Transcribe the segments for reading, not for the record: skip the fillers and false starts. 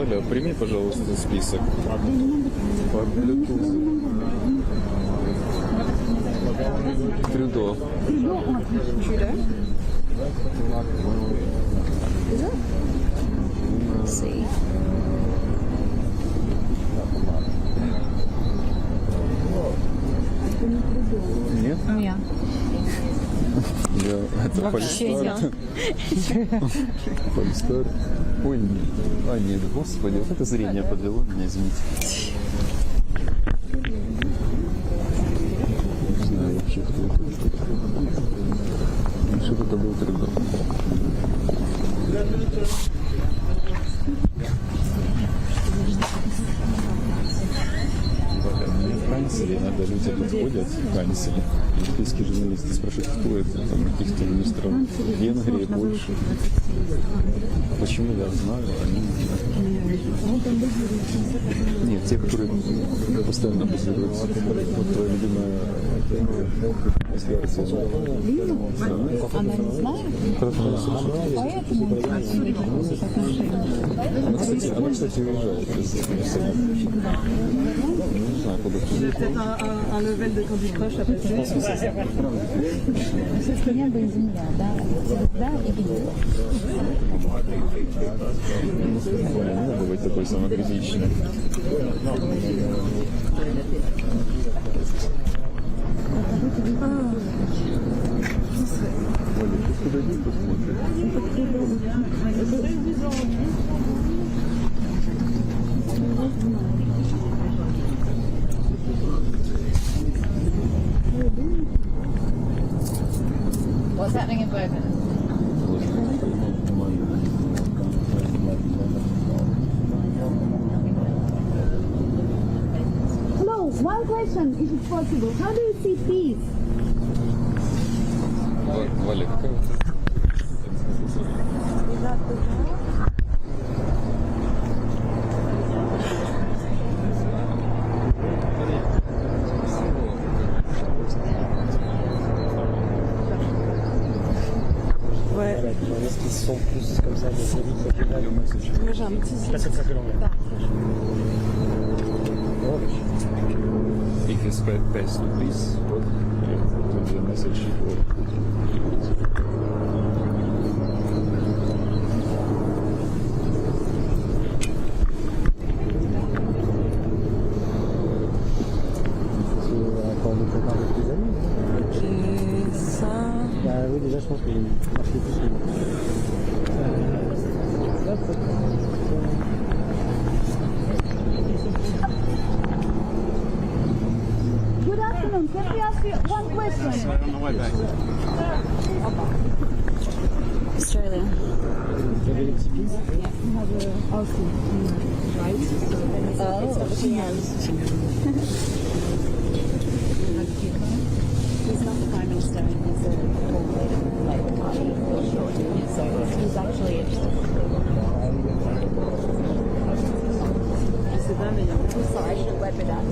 Оля, прими, пожалуйста, список. По Bluetooth. Трюдо. See. Нет? Нет. Это фальстарт. Фальстарт. Ой, нет. А, нет, господи, вот это зрение подвело меня, извините. Не знаю вообще, кто это. Что-то это был Трюдо. В канцеле иногда люди подходят в канцеле. Европейские журналисты спрашивают, кто это, там, каких-то министров Венгрии, Польши. Почему я знаю, они не знают. Нет, те, которые постоянно базируются. Вот твоя любимая конспирация. Она не знает? Поэтому она, кстати, уезжает. Не знаю, куда. un level de candidat, ça peut être. Неба и земля, да. Да, и земля. Не надо быть такой самокритичной. Оля, ты подойди, посмотри. What's happening in Bergen? Hello, one question, if it's possible. How do you see peace? Валя, какая у тебя? Qui sont plus comme ça, des séries populaires. Moi j'ai un petit. Parce que ça fait longtemps. If you spread pace to peace, what the message for? Oui, déjà, je pense qu'il marche plus sur Good afternoon. Can we ask you one question? Australia. Vous avez les petits pins? He's not the Prime Minister, he's the Labour Party so he's actually interested. Sorry, I should have led with that.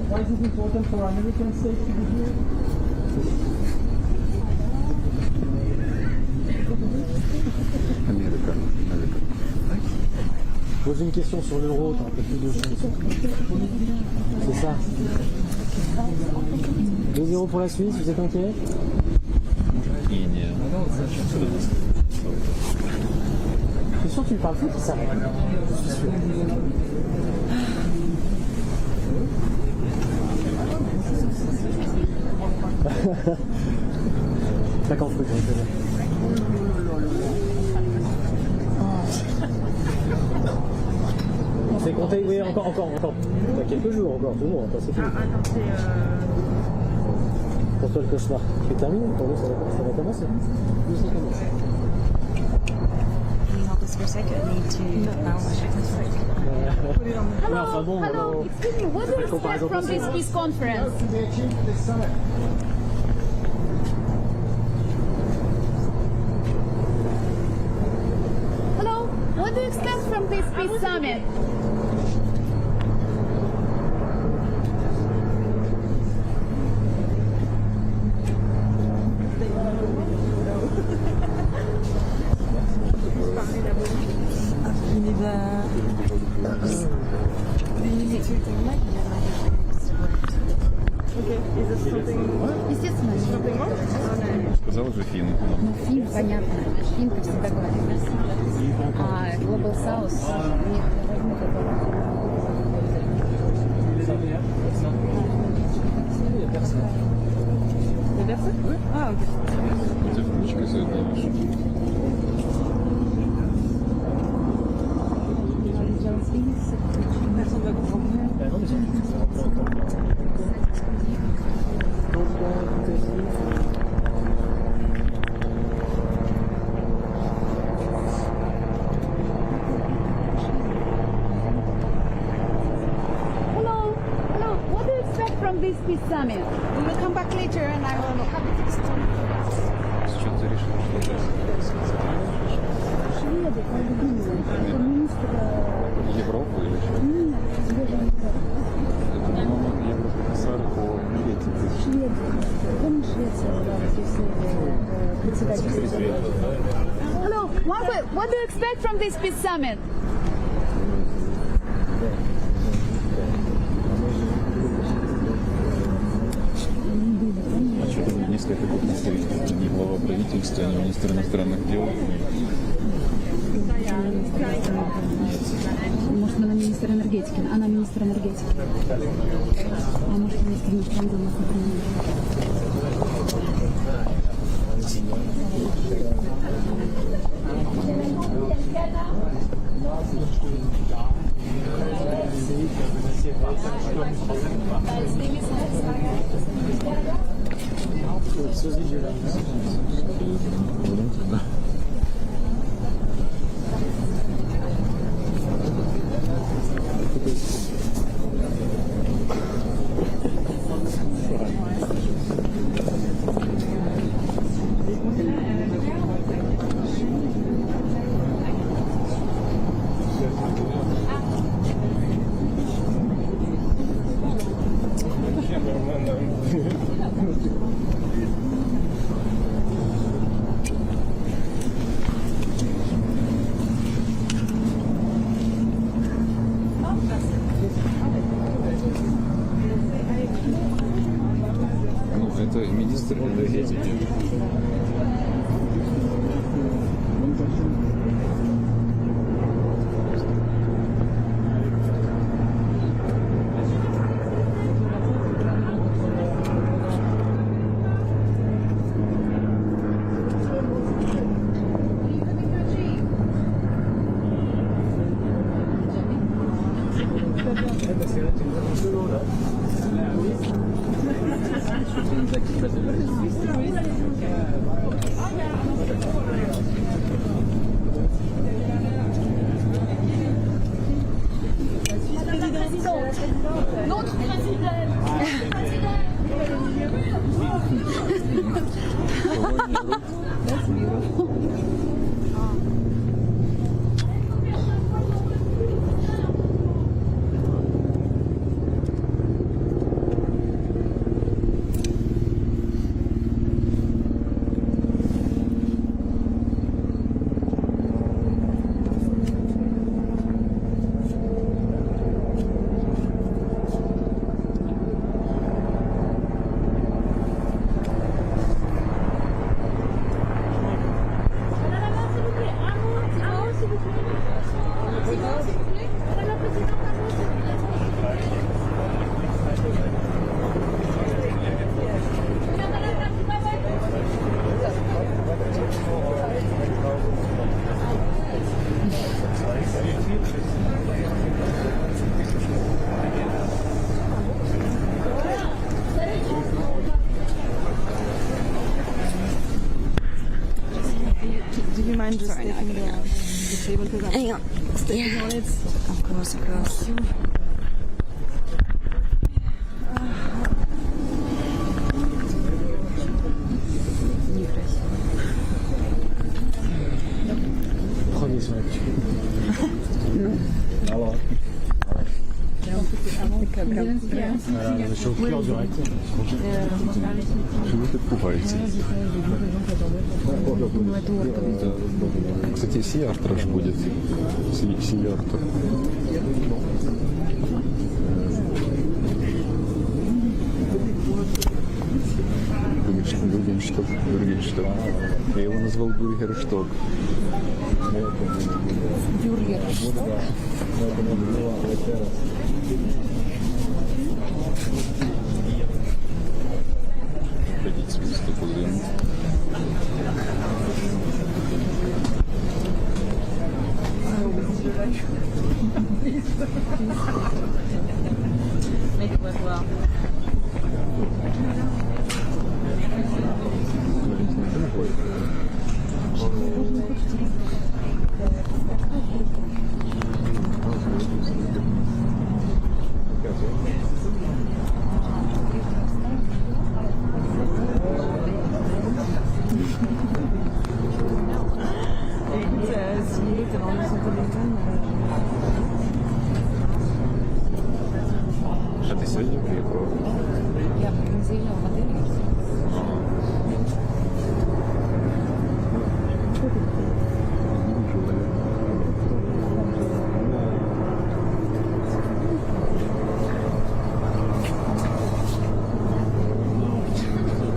Why is it important for American states to be here? Америка. Poser une question sur l'euro, t'as un peu plus de chance. C'est ça. 2-0 pour la Suisse, vous êtes inquiet? Je suis sûr que tu me parles foot, il s'arrête. Je suis sûr. 50 trucs, hein, c'est bien. C'est compté, oui, encore. Il y a quelques jours encore, toujours, pas c'est fini. Pour toi, le cauchemar est terminé, pour nous, ça va commencer. Nous, ça commence. Can you hold this for a second? I need to. Ouais, enfin bon, Hello, excuse me, what do you expect from this peace conference? Hello, what do you expect from this peace summit? Естественно, Сказал же Финн. ну, Фин, понятно, Финка всегда говорит. А Global South, у них возьмут Эти ручки соединишь. Hello, what do you expect from this peace summit? We will come back later and I will have it fixed. С чем ты решил? Шведы, это министр... Европу или что? Нет, даже не знаю. Это, по-моему, еврокомиссар по энергетике. Швеция. Помнишь Швеция, да, вот если председатель. Hello, what do you expect from this peace summit? А что там несколько лет представителей? Не глава правительства, не министр иностранных дел. Может, она министр энергетики. Она министр энергетики. А может, министр иностранных дел, например. Ну, это министр энергетики. Notre président. mind just taking the table to that? Hang on. Of course, of course. Prenez sur la petite. Alors. Voilà, je suis au cœur du recteur. Чего ты пугаете? Кстати, Сиартр аж будет. Сиартр. Бюргеншток. Я его назвал Бюргершток. Ходить с места куда-нибудь. Make it worthwhile. А ты сегодня приехала? Я заявляла модели.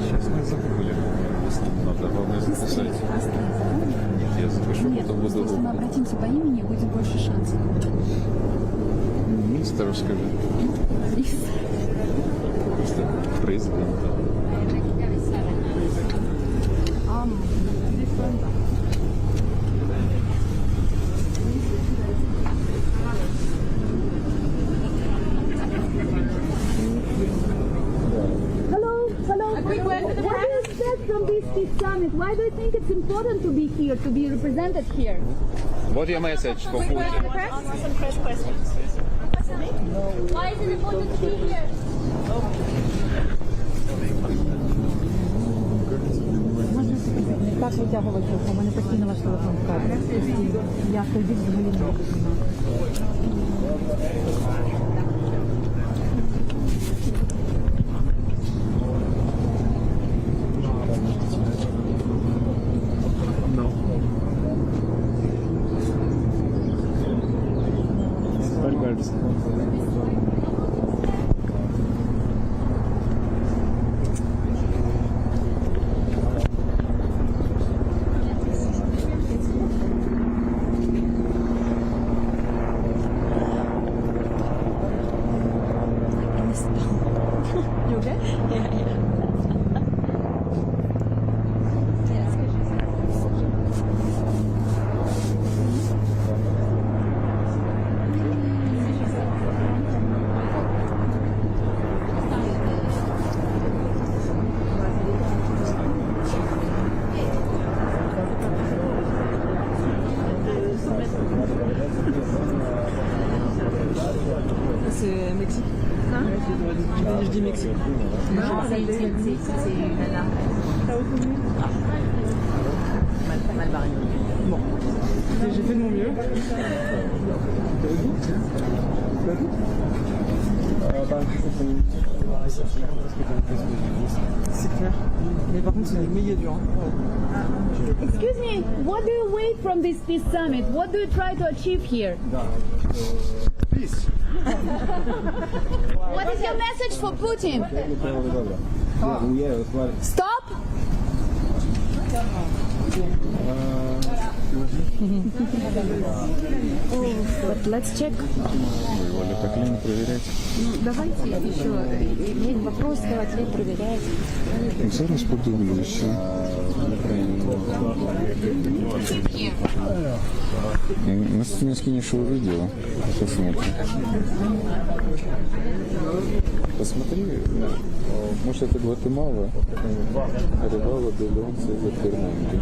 Сейчас мы забыли. Если надо, главное записать. Нет, я запишу, Нет, потом просто буду... если мы обратимся по имени, будет больше шансов. Мистер, скажи. Просто президент. Hello, hello. What do you expect from this peace summit? Why do you think it's important to be here, to be represented here? What your message for Putin? Why is it important to be here? Так витягувати, у мене постійно ваш телефон в кадрі. Я тоді взагалі не розумію. C'est Mexique. Hein? Je dis Mexique. Non, c'est une nana. Mal barré. Bon. J'ai fait de mon mieux. C'est clair. Mais par contre, c'est méga dur. Excuse me, what do you wait from this peace summit? What do you try to achieve here? Peace. What is your message for Putin? Stop! But let's check. Ой, Оля, так лень проверять. Давайте еще. Есть вопрос, давайте лень проверять. Зараз подивлюся. На скинешь видео, посмотрим. Посмотри, может это Гватемала, Ревала, Делонца, Фернанди.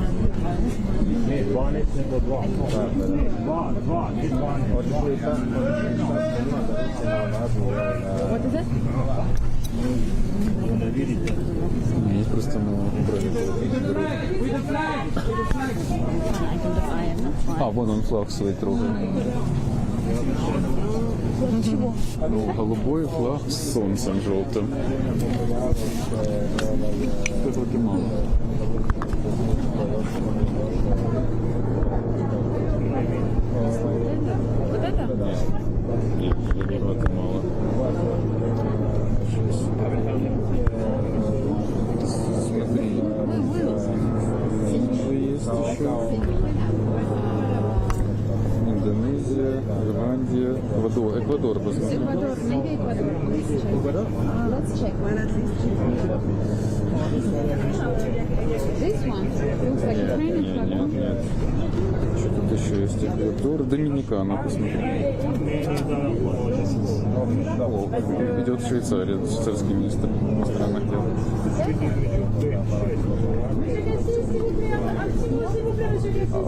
Они просто убрали. А, вон он флаг свой трогает. Чего? Ну, голубой флаг с солнцем желтым. Это Гватемала. Вот это? Нет, это Гватемала. Смотри. Есть еще. Индонезия, Ирландия, Эквадор, посмотри. Эквадор, maybe Эквадор. Let's check. This one looks like Ukraine. Нет. Что тут еще есть? Эквадор, Доминикана, посмотри. Идет Швейцария, швейцарский министр иностранных дел.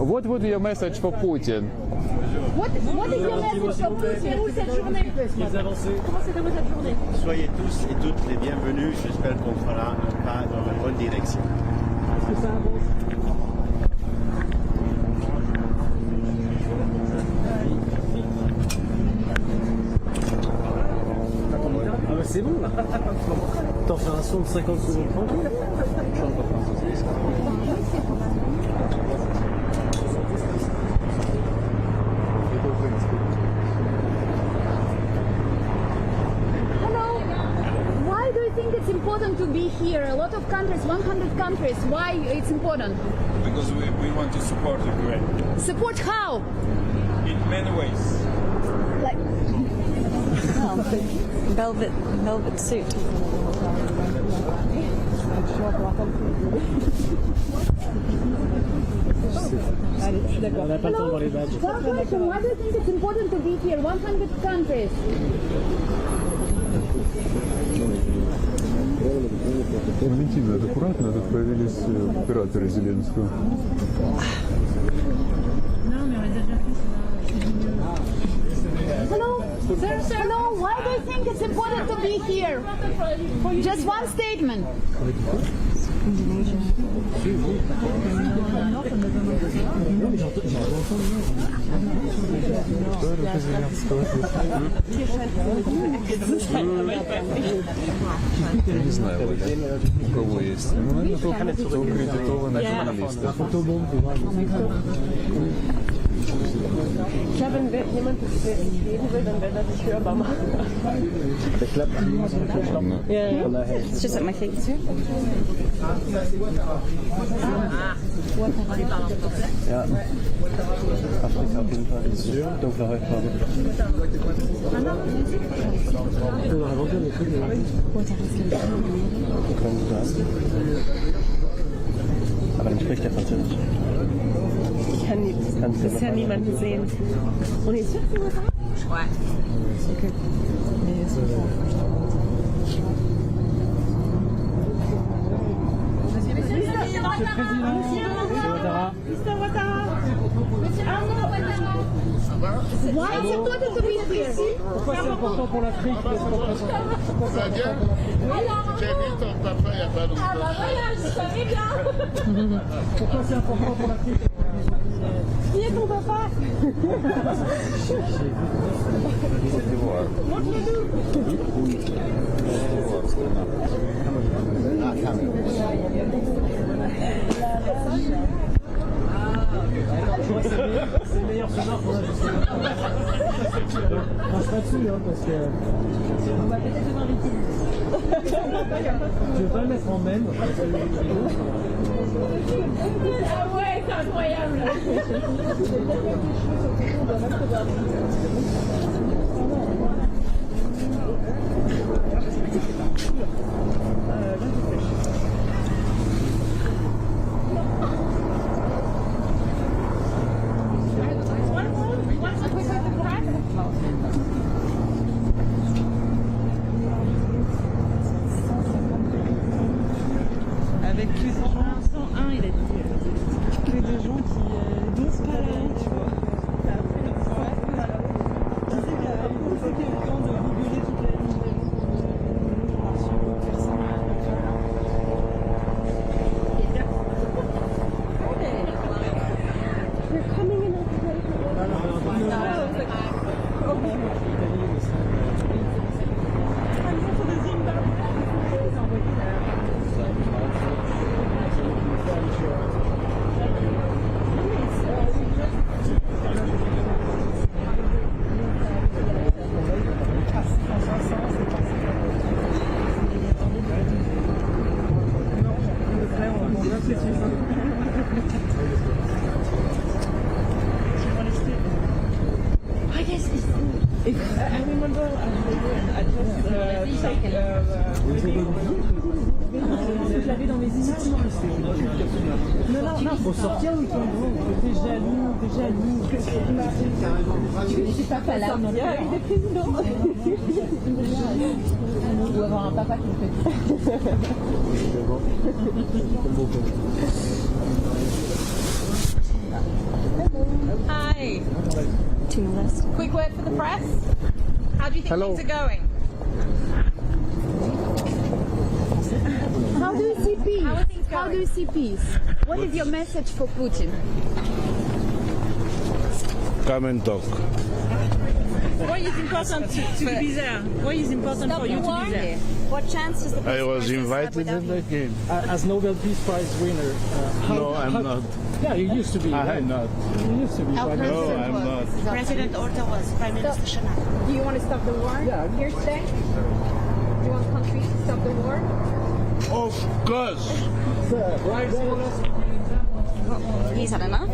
What would your message for Putin? What is your message for Putin? Où cette journée? Comment s'est déroulée cette journée? Soyez tous et toutes les bienvenus. J'espère qu'on fera un pas dans la bonne direction. Ah bah c'est bon là. T'en fais un son de 50 secondes tranquille. Hello. Why do you think it's important to be here? A lot of countries, 100 countries. Why it's important? Because we want to support Ukraine Support how? in many ways. Like, Velvet suit. On n'a pas le temps dans les badges. one question. Why do you think it's important to be here? 100 countries. Валентина, аккуратно, тут появились операторы Зеленского. Hello? Hello, why do you think it's important to be here? Just one statement. Я не знаю, Валя, у кого есть. Ну, наверное, только аккредитованные журналисты. Ich glaube, wenn jemand das geben will, dann wird er sich hörbar machen. Der klappt die Musik schon. Yeah. Von daher. It's just like my feet too. Ja. Afrika auf jeden Fall. Dunkle Hautfarbe. Aber dann spricht er Französisch. Ich kann bisher niemanden sehen. Und jetzt Why is it important to be here? Pourquoi c'est important pour l'Afrique d'être représenté? Pourquoi c'est important? Pourquoi c'est important pour l'Afrique? Qui est ton papa? C'est le meilleur sonar qu'on a vu. Crache pas dessus, hein, parce que. Tu veux pas le mettre en même? Ah ouais, c'est incroyable. Non, un, il a dit que des gens qui disent pas la honte, tu vois. Qui disait que c'était le temps de rigoler toute la nuit. Faut sortir le week-end, t'es jaloux. Tu pas pas là. Il est président. Ou avoir un papa qui le fait. Hi. Quick word for the press. How do you think things are going? How do you see peace? How do you see peace? What is your message for Putin? Come and talk. Why is it important to be there? Why is it important for you to be there? What chance does the I was invited and I came. As Nobel Peace Prize winner. No, I'm not. Yeah, you used to be. I'm not. You used to be. No, I'm not. President Orta was Prime Minister Shana. Do you want to stop the war? Yeah. Here today? Do you want countries to stop the war? Of course. He's had enough.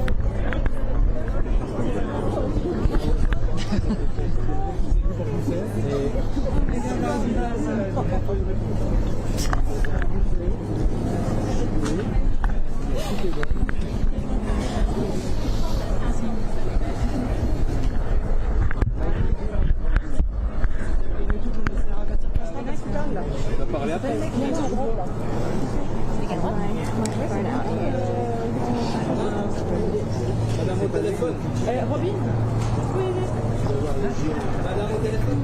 Madame au téléphone. Robin, Madame au téléphone.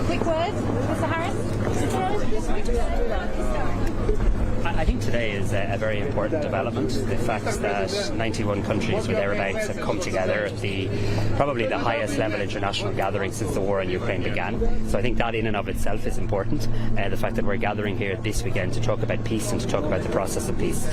Quick word, Mr. Harris. I think today is a very important development. The fact that 91 countries or thereabouts have come together at probably the highest level international gathering since the war in Ukraine began. So I think that in and of itself is important. The fact that we're gathering here this weekend to talk about peace and to talk about the process of peace.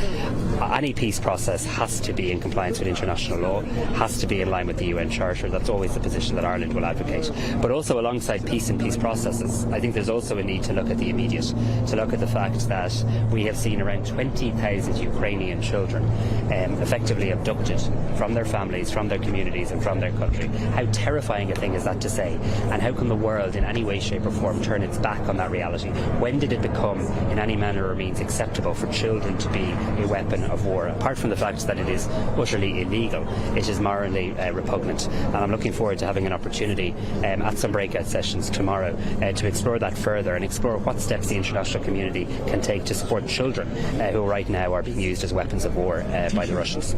Any peace process has to be in compliance with international law, has to be in line with the UN Charter. That's always the position that Ireland will advocate. But also alongside peace and peace processes, I think there's also a need to look at the immediate, to look at the fact that we have seen around 20,000 Ukrainian children effectively abducted from their families, from their communities and from their country. How terrifying a thing is that to say? And how can the world in any way, shape or form turn its back on that reality? When did it become in any manner or means acceptable for children to be a weapon of war? Apart from the fact that it is utterly illegal, it is morally repugnant. And I'm looking forward to having an opportunity at some breakout sessions tomorrow to explore that further and explore what steps the international community can take to support children who right now are being used as weapons of war by the Russians.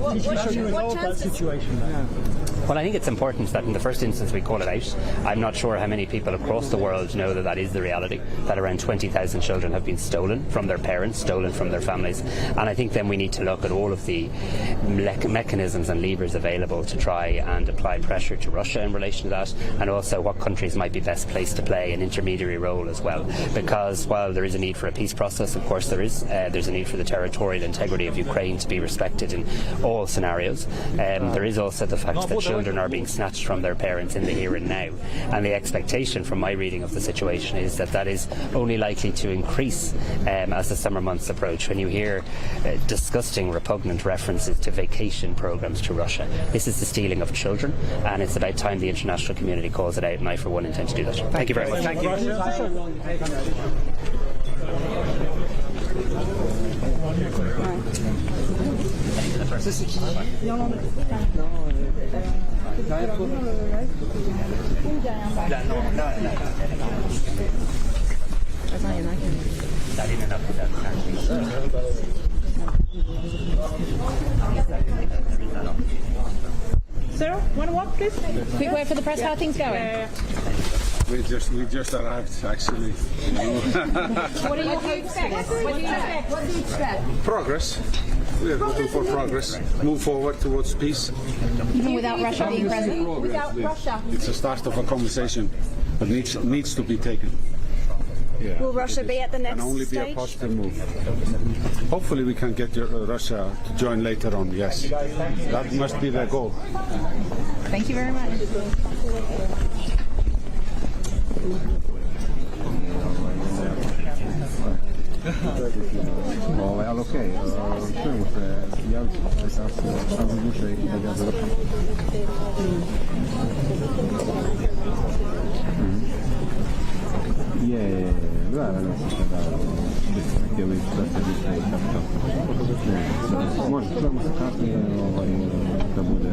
Well, I think it's important that in the first instance we call it out. I'm not sure how many people across the world know that that is the reality, that around 20,000 children have been stolen from their parents, stolen from their families. And I think then we need to look at all of the mechanisms and levers available to try and apply pressure to Russia in relation to that, and also what countries might be best placed to play an intermediary role as well. Because while there is a need for a peace process, of course there is, there's a need for the territorial territorial integrity of Ukraine to be respected in all scenarios. There is also the fact that children are being snatched from their parents in the here and now, and the expectation from my reading of the situation is that that is only likely to increase as the summer months approach. When you hear disgusting, repugnant references to vacation programs to Russia, this is the stealing of children, and it's about time the international community calls it out, and I for one intend to do that. Thank you very much. Thank you. Sir, want to walk, please? Quick word for the press. How are things going? We just arrived, actually. What do you expect? What do you expect? Progress. We are looking for progress. Move forward towards peace. Even without Russia being present? Without Russia. It's a start of a conversation that needs to be taken. Yeah. Will Russia be at the next stage? Can only be a positive move. Hopefully we can get Russia to join later on, yes. That must be their goal. Thank you very much. Ale okej, czemu te zjawiska coraz dłużej може чому сказати, це буде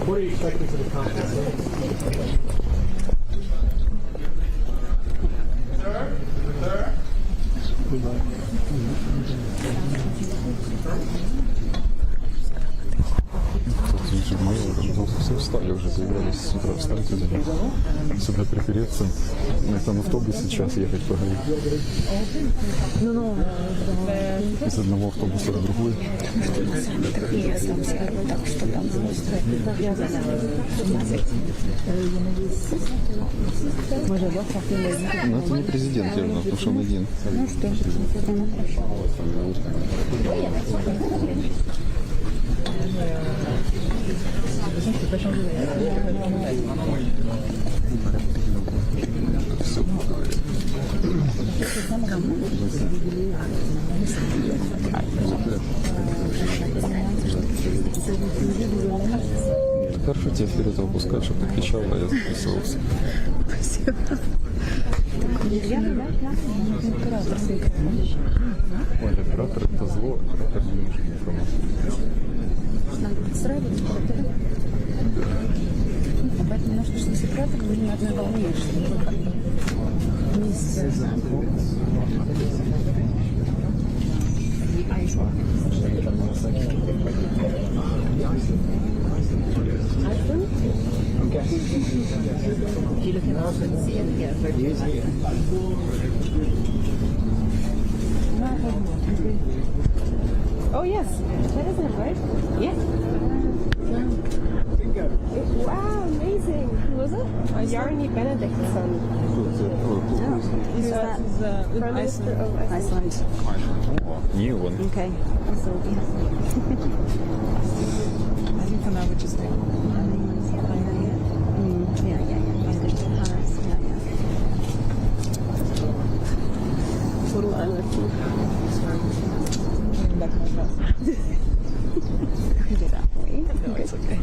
What are you expecting for the conference? Все встали уже, заявлялись с утра встать сюда припереться. На этом автобусе сейчас ехать поговорить. Из одного автобуса в другой. Но это не президент явно, потому что он один. Хорошо тебя вперед опускать, чтобы ты кричал, а я записывался. Спасибо. Ой, оператор это зло, оператор не нужен информацию. Надо подстраиваться, оператора. Поэтому немножко, что с оператором мы на одной волне, чтобы вместе. Oh yes, that isn't it, right? Yeah. Wow, amazing. Who was it? Yarni Benedictson. Who's that? Prime Minister of Iceland. New one. Okay. I think for now we're just there. Total anarchy. Back to my class. You did that for me. No, it's okay.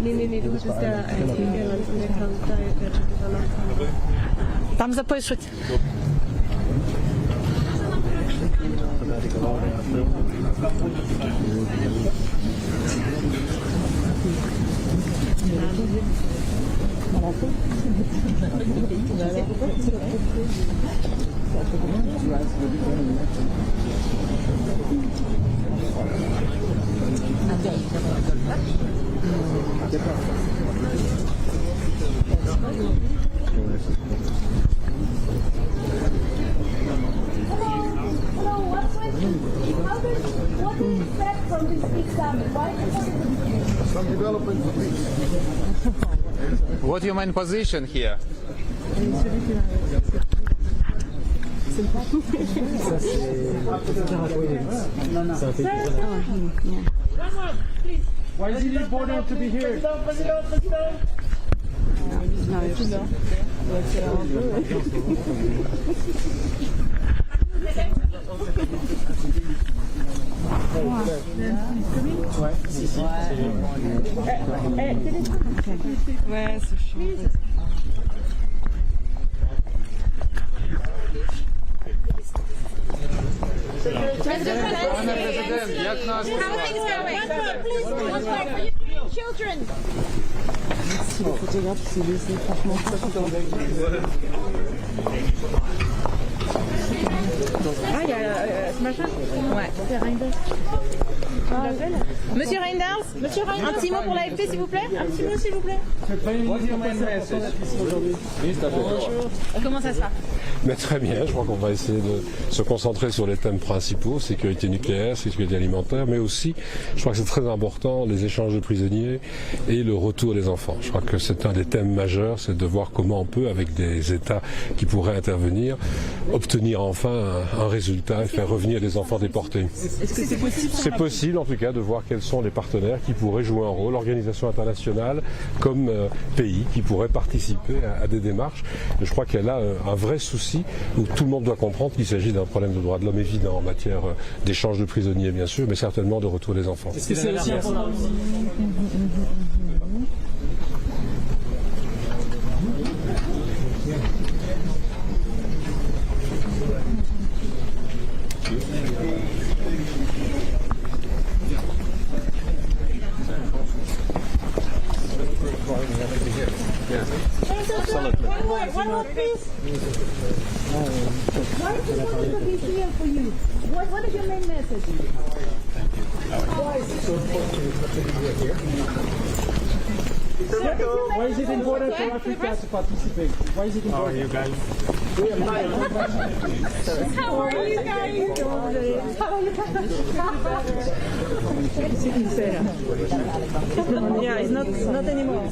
Nee, du bist der Irland. Там запишуть. What's your main position here? Why is it important to be here? Ouais, c'est chiant. How are things going? One flag for you children. Le photographe s'est laissé franchement Ah, il y a ce machin. Ouais. Monsieur Reinders, un petit mot pour l'AFP s'il vous plaît. Un petit mot s'il vous plaît. Comment ça se passe? Mais très bien, je crois qu'on va essayer de se concentrer sur les thèmes principaux, sécurité nucléaire, sécurité alimentaire, mais aussi, je crois que c'est très important, les échanges de prisonniers et le retour des enfants. Je crois que c'est un des thèmes majeurs, c'est de voir comment on peut, avec des États qui pourraient intervenir, obtenir enfin un résultat et faire revenir les enfants déportés. Est-ce que c'est possible? C'est possible en tout cas de voir quels sont les partenaires qui pourraient jouer un rôle, l'organisation internationale comme pays qui pourraient participer à des démarches. Et je crois qu'elle a un vrai souci où tout le monde doit comprendre qu'il s'agit d'un problème de droits de l'homme évident en matière d'échange de prisonniers bien sûr, mais certainement de retour des enfants. Est-ce que c'est aussi important? One more, please. Why is it important to be here for you? What is your main message? Why is it so important to be here? Why is it important for Africa to participate? Why is it important? How are you guys? How are you guys? How are you guys? Yeah, it's not anymore.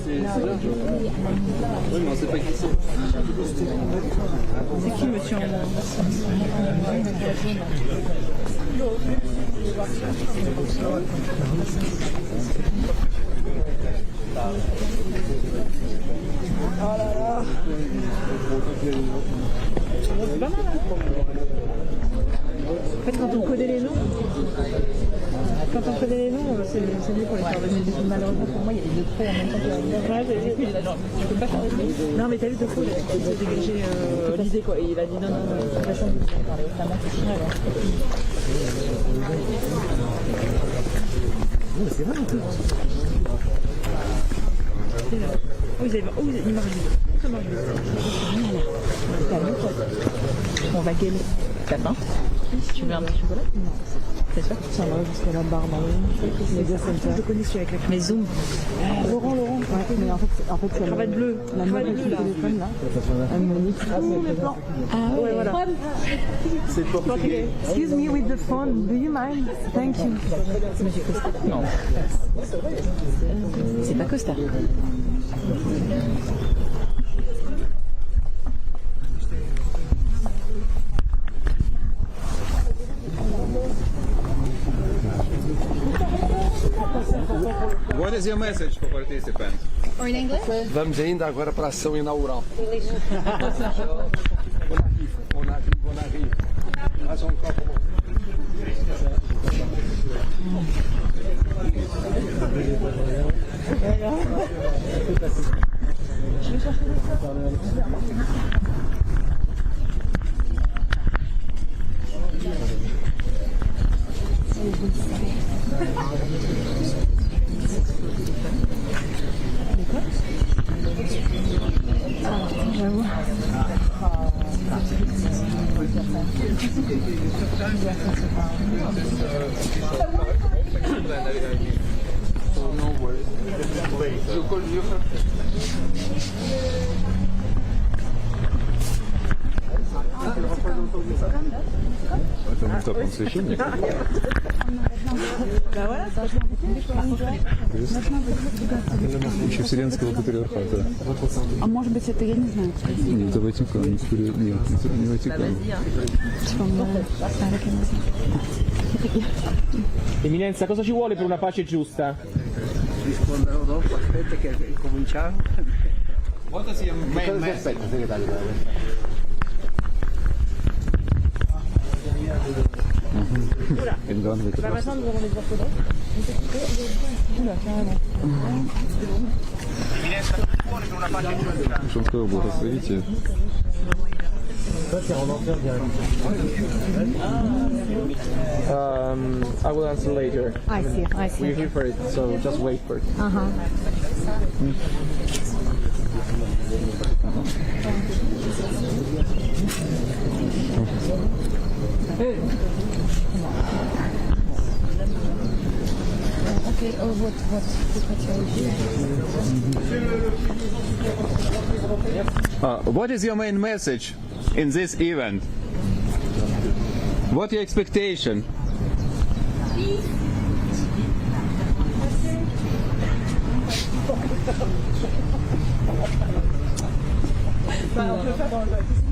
C'est qui monsieur? Oh là là. C'est pas mal, hein? En fait, quand on connaît les noms, c'est mieux pour les faire venir. Malheureusement pour moi, il y a les deux pros en même temps que la ouais, je peux pas faire les deux. Non, mais t'as vu deux pros, il a dégagé l'idée, quoi. Et il a dit non, de toute façon, vous parlez autrement, c'est chiant. C'est vrai un peu. Oh, il marche vite. Ça marche vite. On va gueuler. T'as faim? Tu veux un petit chocolat? Non. C'est sûr? Ça va jusqu'à la barre dans le média center. Je connais celui avec la mais Zoom. Laurent. Ouais, mais en fait c'est la cravate bleue. La cravate bleue, le téléphone là. Elle me dit ah ouais, voilà. C'est portugais. Excuse me with the phone, do you mind? Thank you. Non. C'est pas Costa. What is your message for participants? Or in English? Vamos ainda agora para a ação inaugural. On arrive. Faz copo. Это что, он священник? Еще Вселенского патриархата. А может быть, это, я не знаю, кстати. Нет, это Ватикан. Нет, не Ватикан. Eminenza, cosa ci vuole per una pace giusta? Risponderò dopo, aspetta che cominciamo. What is your main message? Шумское благословите. I will answer later. I see. We're here for it, so just wait for it. Окей, вот, ты хотел What is your main message in this event? What your expectation?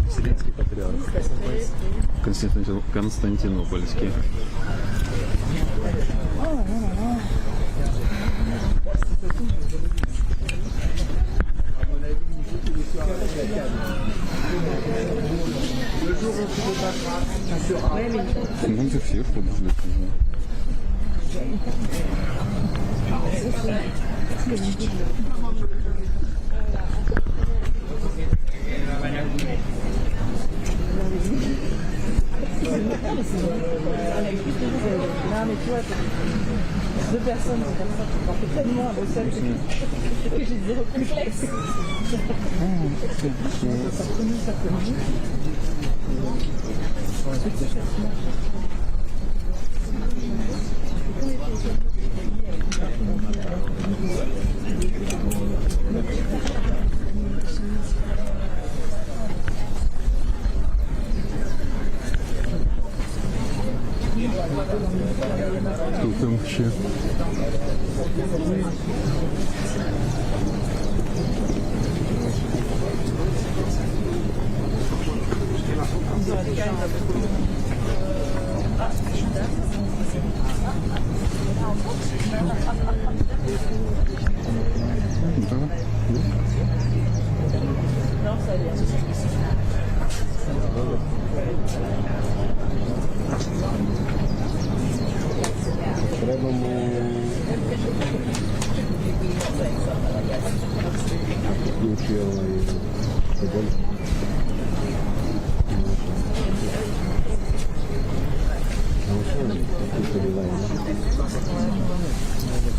Вселенский патриарх. Константинопольский. Ну, это все, что ли? Deux personnes, ça fait tellement un seul que j'ai zéro complexe. Что там вообще?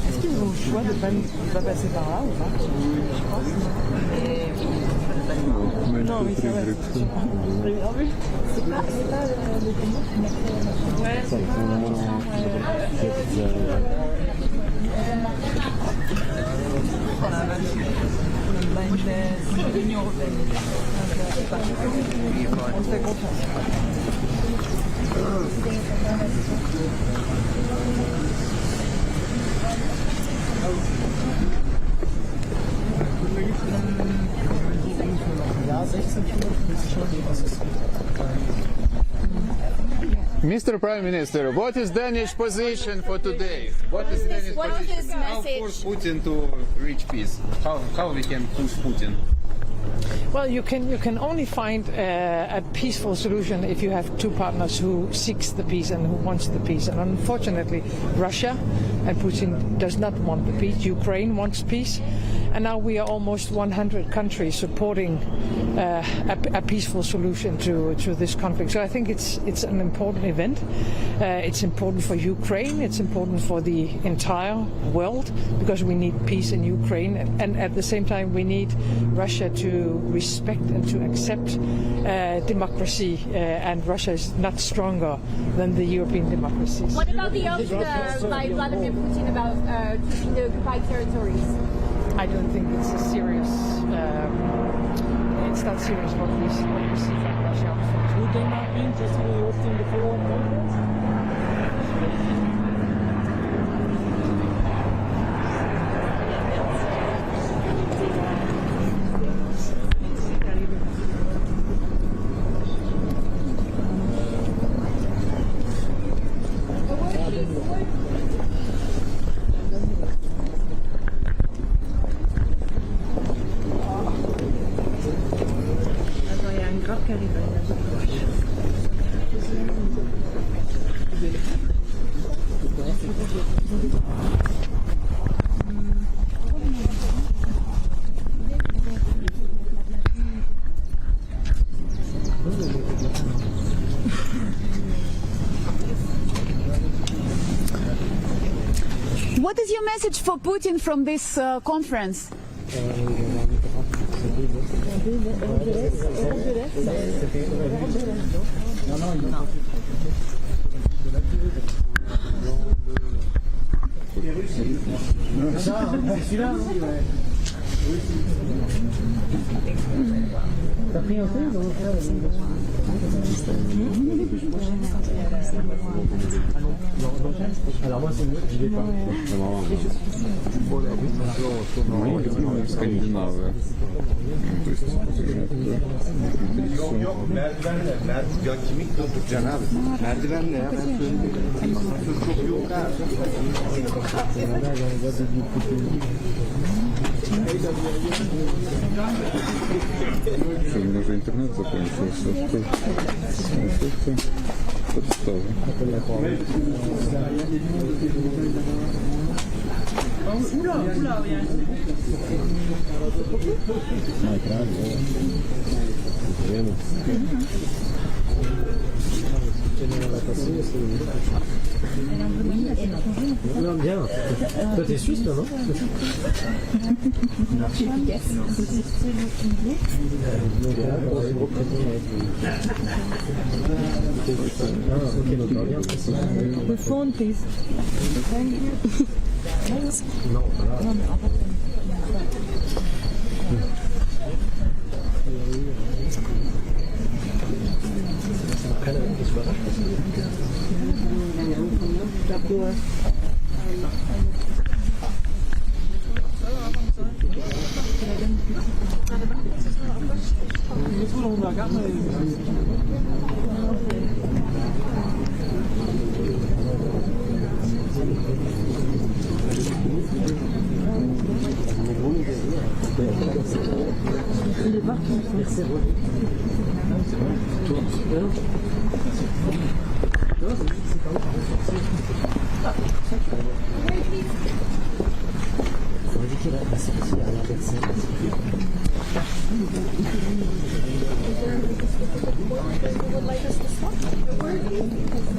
Est-ce qu'ils ont le choix de ne pas passer par là ou pas? Non, mais ça va. C'est pas le combat. Ouais, c'est l'Union européenne. On se fait confiance. Mr. Prime Minister, what is Danish position for today? What is Danish position? How force Putin to reach peace? How we can push Putin? Well, you can only find a peaceful solution if you have two partners who seeks the peace and who wants the peace. And unfortunately, Russia and Putin does not want the peace. Ukraine wants peace, and now we are almost 100 countries supporting a peaceful solution to this conflict. So I think it's an important event. It's important for Ukraine. It's important for the entire world because we need peace in Ukraine, and at the same time we need Russia to respect and to accept democracy, and Russia is not stronger than the European democracies. What about the oath by Vladimir Putin about keeping the occupied territories? I don't think it's a serious. It's not serious what we see from Russia. Would they not be interested in hosting the follow-up conference? What is your message for Putin from this conference? Alors moi c'est mieux, j'y vais pas. Мы любим Скандинавию. То есть Ya kimlik dolduracaksın abi. Merdivenle ya ben söyledim. Asansör çok yok Что, у меня уже интернет закончился. Что? Подставы. Non, bien. Toi, t'es suisse, toi, non? The phone, please. Non,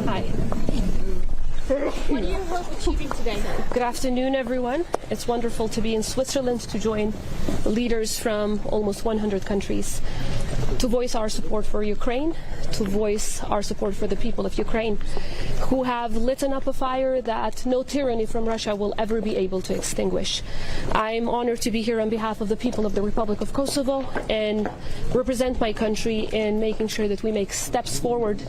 Hi. What do you hope achieving today? Good afternoon, everyone. It's wonderful to be in Switzerland to join leaders from almost 100 countries to voice our support for Ukraine, to voice our support for the people of Ukraine who have lit up a fire that no tyranny from Russia will ever be able to extinguish. I'm honored to be here on behalf of the people of the Republic of Kosovo and represent my country in making sure that we make steps forward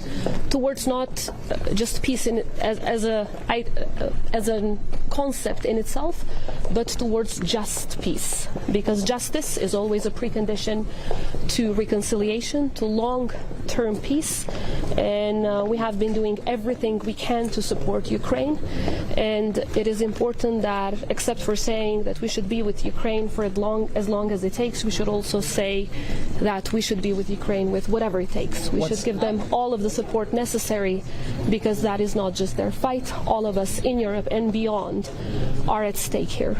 towards not just peace as a concept in itself, but towards just peace, because justice is always a precondition to reconciliation reconciliation, to long-term peace, and we have been doing everything we can to support Ukraine. And it is important that, except for saying that we should be with Ukraine for as long as it takes, we should also say that we should be with Ukraine with whatever it takes. We should give them all of the support necessary, because that is not just their fight. All of us in Europe and beyond are at stake here.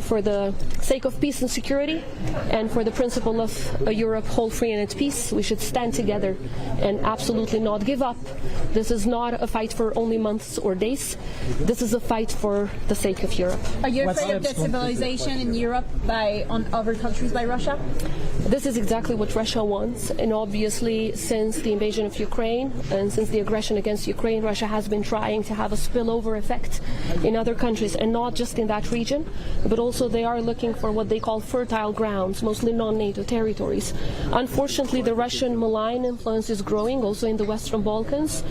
For the sake of peace and security, and for the principle of a Europe whole, free and at peace, we should stand together and absolutely not give up. This is not a fight for only months or days. This is a fight for the sake of Europe. Are you afraid of destabilization in Europe on other countries by Russia? This is exactly what Russia wants, and obviously since the invasion of Ukraine and since the aggression against Ukraine, Russia has been trying to have a spillover effect in other countries, and not just in that region, but also they are looking for what they call fertile grounds, mostly non-NATO territories. Unfortunately, the Russian malign influence is growing also in the Western Balkans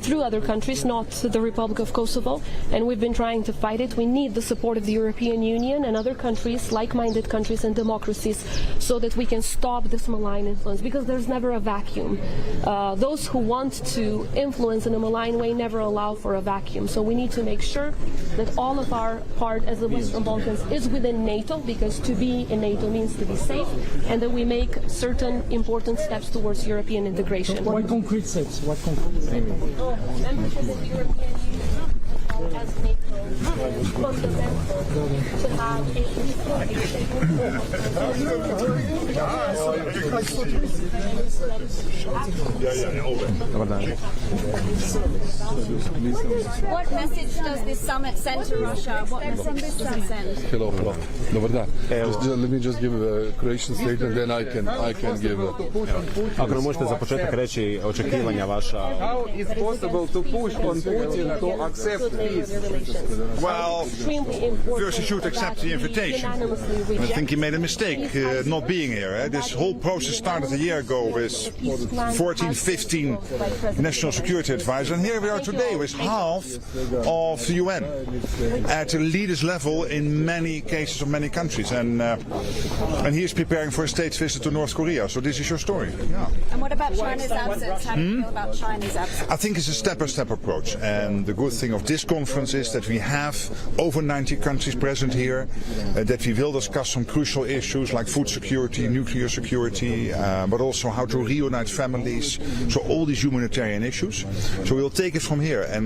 through other countries, not the Republic of Kosovo, and we've been trying to fight it. We need the support of the European Union and other countries, like-minded countries and democracies, so that we can stop this malign influence, because there's never a vacuum. Those who want to influence in a malign way never allow for a vacuum. So we need to make sure that all of our part as the Western Balkans is within NATO, because to be in NATO means to be safe, and that we make certain important steps towards European integration. What concrete steps? What concrete steps? Membership of the European Union as NATO fundamental to have a What message does this summit send to Russia? What message does it send? Hello. Let me just give a Croatian statement, then I can give a... Ако можете за початок речі очікування ваша. How is possible to push on Putin to accept peace? Well, first he should accept the invitation. I think he made a mistake not being here. This whole process started a year ago with 14, 15 national security advisors, and here we are today with half of the UN at a leaders level in many cases of many countries, and he is preparing for a state visit to North Korea. So this is your story. Yeah. And what about China's absence? How do you feel about China's absence? I think it's a step-by-step approach, and the good thing of this conference is that we have over 90 countries present here, that we will discuss some crucial issues like food security, nuclear security, but also how to reunite families, so all these humanitarian issues. So we'll take it from here, and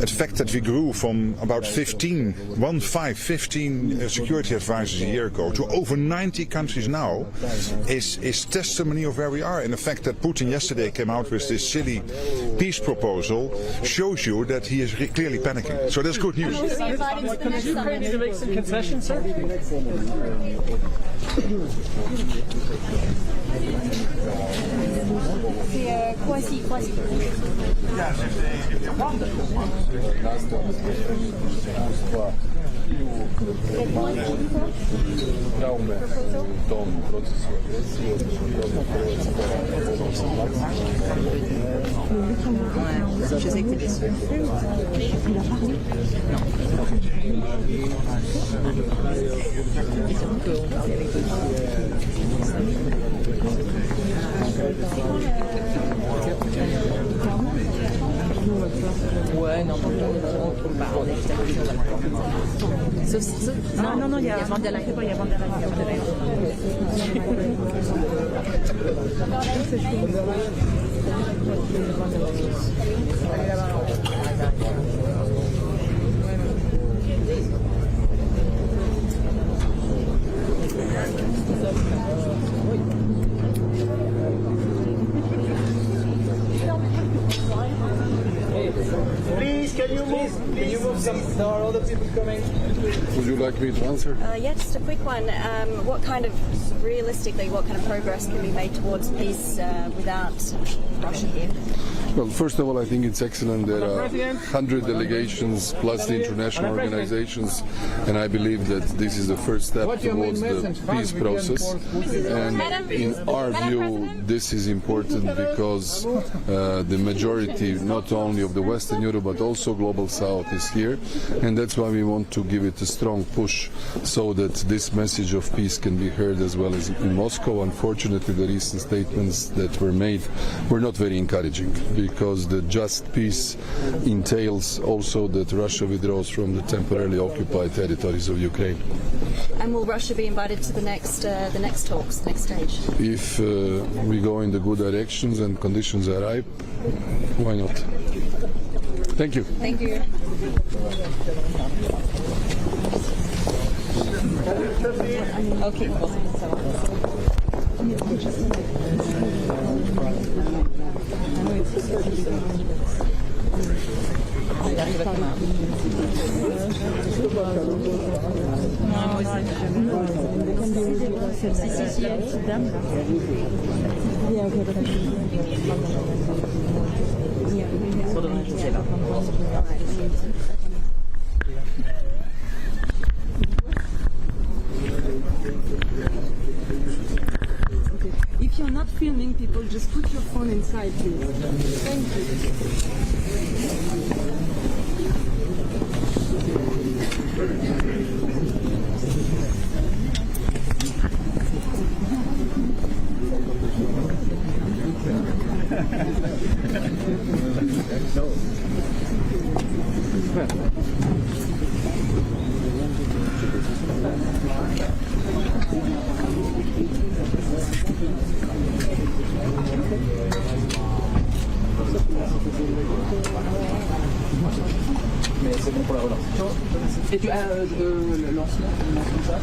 the fact that we grew from about 15 security advisors a year ago to over 90 countries now is testimony of where we are. And the fact that Putin yesterday came out with this silly peace proposal shows you that he is clearly panicking. So that's good news. Ukraine to make some concessions, sir? Traume u tom procesu agresije, Ouais, non, non, il y a Vandala, il y a Vandala. Please, can you move some? There are other people coming. Would you like me to answer? Yeah, just a quick one. What kind of progress can be made towards peace without Russia here? Well, first of all, I think it's excellent. There are 100 delegations plus the international organizations, and I believe that this is the first step towards the peace process. And in our view, this is important because the majority, not only of the Western Europe, but also Global South is here, and that's why we want to give it a strong push so that this message of peace can be heard as well as in Moscow. Unfortunately, the recent statements that were made were not very encouraging, because the just peace entails also that Russia withdraws from the temporarily occupied territories of Ukraine. And will Russia be invited to the next talks, the next stage? If we go in the good directions and conditions are ripe, why not? Thank you. Thank you. Okay. If you're not filming people, just put your phone inside, please. Thank C'est bon pour la relance. Et tu as le lancement ça,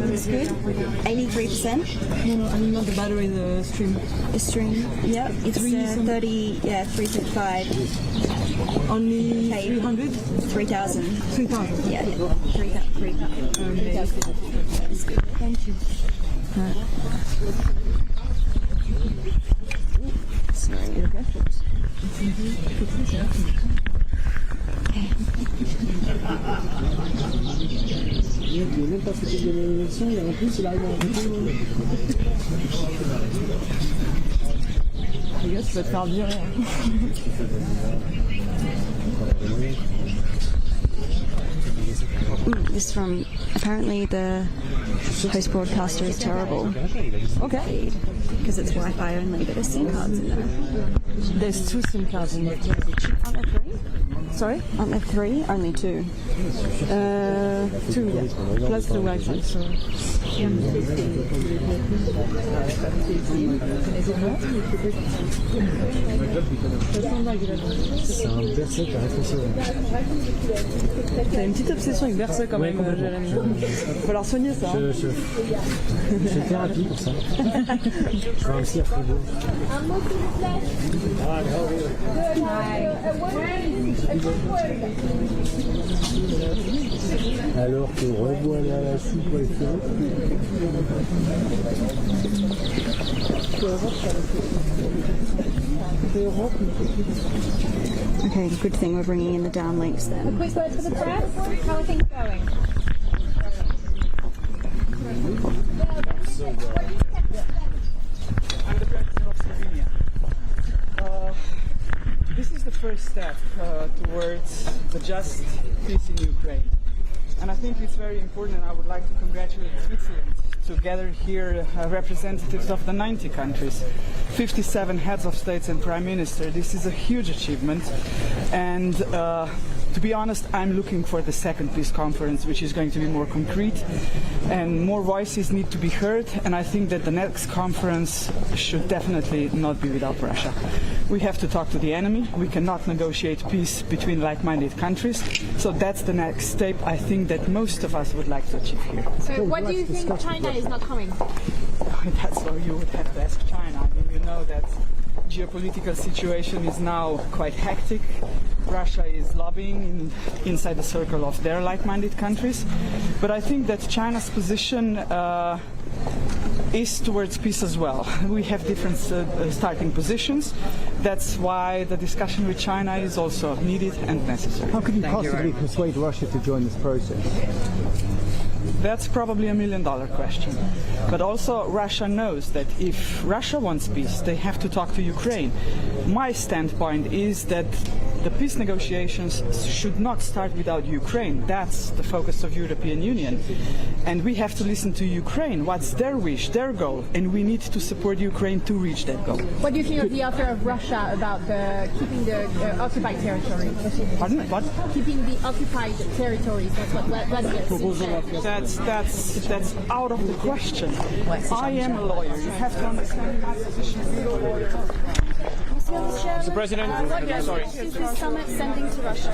Is this good? 83%? No, I mean not the battery, the stream. The stream? Yep. It's 30, yeah, 3.5. Only 300? 3,000. 3,000? Yeah, 3,000. 3,000. That's good. Thank you. Il n'est même pas foutu de l'élection, et en plus il arrive à Les gars, tu vas te faire virer. This from apparently the host broadcaster is terrible. Okay. Because it's Wi-Fi only, but there's SIM cards in there. There's 2 SIM cards in there. Aren't there 3? Sorry? Aren't there 3? Only 2. 2, yeah. Plus the Wi-Fi. So C'est un verset qui a réfléchi. T'as une petite obsession avec verset quand même, Jérémy. Il va falloir soigner ça. Je fais thérapie pour ça. Je vais aussi à Fribourg. Alors que revoilà la soupe et Okay, good thing we're bringing in the downlinks then. A quick word for the press. How are things going? I'm the president of Slovenia. This is the first step towards the just peace in Ukraine. And I think it's very important, and I would like to congratulate Switzerland to gather here representatives of the 90 countries, 57 heads of states and prime minister. This is a huge achievement. And to be honest, I'm looking for the second peace conference, which is going to be more concrete, and more voices need to be heard. And I think that the next conference should definitely not be without Russia. We have to talk to the enemy. We cannot negotiate peace between like-minded countries. So that's the next step I think that most of us would like to achieve here. So what do you think China is not coming? That's why you would have to ask China. I mean, you know that geopolitical situation is now quite hectic. Russia is lobbying inside the circle of their like-minded countries. But I think that China's position is towards peace as well. We have different starting positions. That's why the discussion with China is also needed and necessary. How could you possibly persuade Russia to join this process? That's probably $1 million question. But also Russia knows that if Russia wants peace, they have to talk to Ukraine. My standpoint is that the peace negotiations should not start without Ukraine. That's the focus of European Union. And we have to listen to Ukraine. What's their wish, their goal? And we need to support Ukraine to reach that goal. What do you think of the offer of Russia about keeping the occupied territories? Pardon? What? Keeping the occupied territories. That's what Vladimir said. That's out of the question. I am a lawyer. You have to understand my position as a lawyer. Mr. President, sorry. Summit sending to Russia.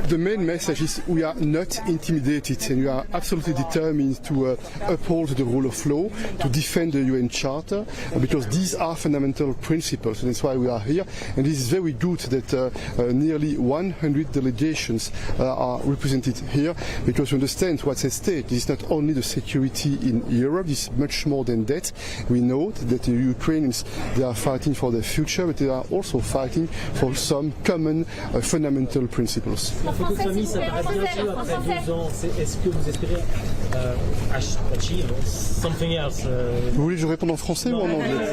The main message is we are not intimidated, and we are absolutely determined to uphold the rule of law, to defend the UN Charter, because these are fundamental principles, and that's why we are here. And it is very good that nearly 100 delegations are represented here, because we understand what's at stake. This is not only the security in Europe, it's much more than that. We know that the Ukrainians, they are fighting for their future, but they are also fighting for some common fundamental principles. Photosomie, ça paraît bien sûr après 2 ans. Est-ce que vous espérez achieve something else? Vous voulez que je réponde en français ou en anglais?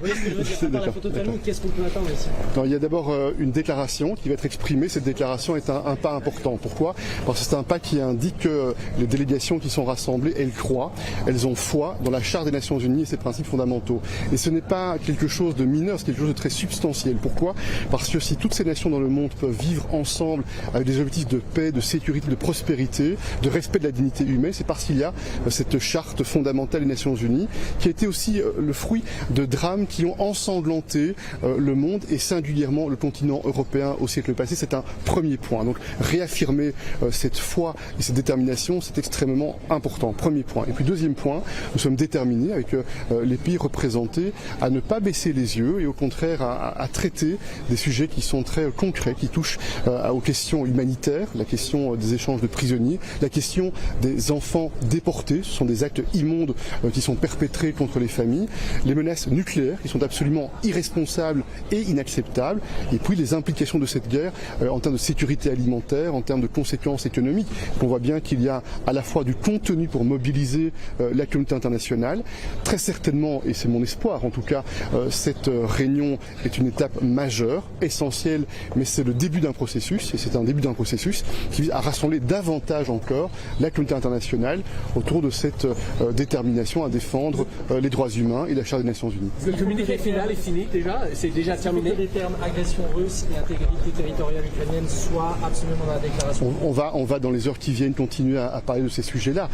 Oui, ce que je veux dire, par la phototomie, qu'est-ce qu'on peut attendre ici? Il y a d'abord une déclaration qui va être exprimée. Cette déclaration est un pas important. Pourquoi? Parce que c'est un pas qui indique que les délégations qui sont rassemblées, elles croient, elles ont foi dans la Charte des Nations Unies et ses principes fondamentaux. Et ce n'est pas quelque chose de mineur, c'est quelque chose de très substantiel. Pourquoi? Parce que si toutes ces nations dans le monde peuvent vivre ensemble avec des objectifs de paix, de sécurité, de prospérité, de respect de la dignité humaine, c'est parce qu'il y a cette charte fondamentale des Nations Unies qui a été aussi le fruit de drames qui ont ensanglanté le monde et singulièrement le continent européen au siècle passé. C'est un premier point. Donc réaffirmer cette foi et cette détermination, c'est extrêmement important. Premier point. Et puis deuxième point, nous sommes déterminés avec les pays représentés à ne pas baisser les yeux et au contraire à traiter des sujets qui sont très concrets, qui touchent aux questions humanitaires, la question des échanges de prisonniers, la question des enfants déportés, ce sont des actes immondes qui sont perpétrés contre les familles, les menaces nucléaires qui sont absolument irresponsables et inacceptables, et puis les implications de cette guerre en termes de sécurité alimentaire, en termes de conséquences économiques. On voit bien qu'il y a à la fois du contenu pour mobiliser la communauté internationale, très certainement, et c'est mon espoir en tout cas, cette Cette réunion est une étape majeure, essentielle, mais c'est le début d'un processus, et c'est un début d'un processus qui vise à rassembler davantage encore la communauté internationale autour de cette détermination à défendre les droits humains et la Charte des Nations Unies. Le communiqué final est fini déjà, c'est déjà terminé. Les termes agression russe et intégrité territoriale ukrainienne soient absolument dans la déclaration. On va dans les heures qui viennent continuer à parler de ces sujets-là,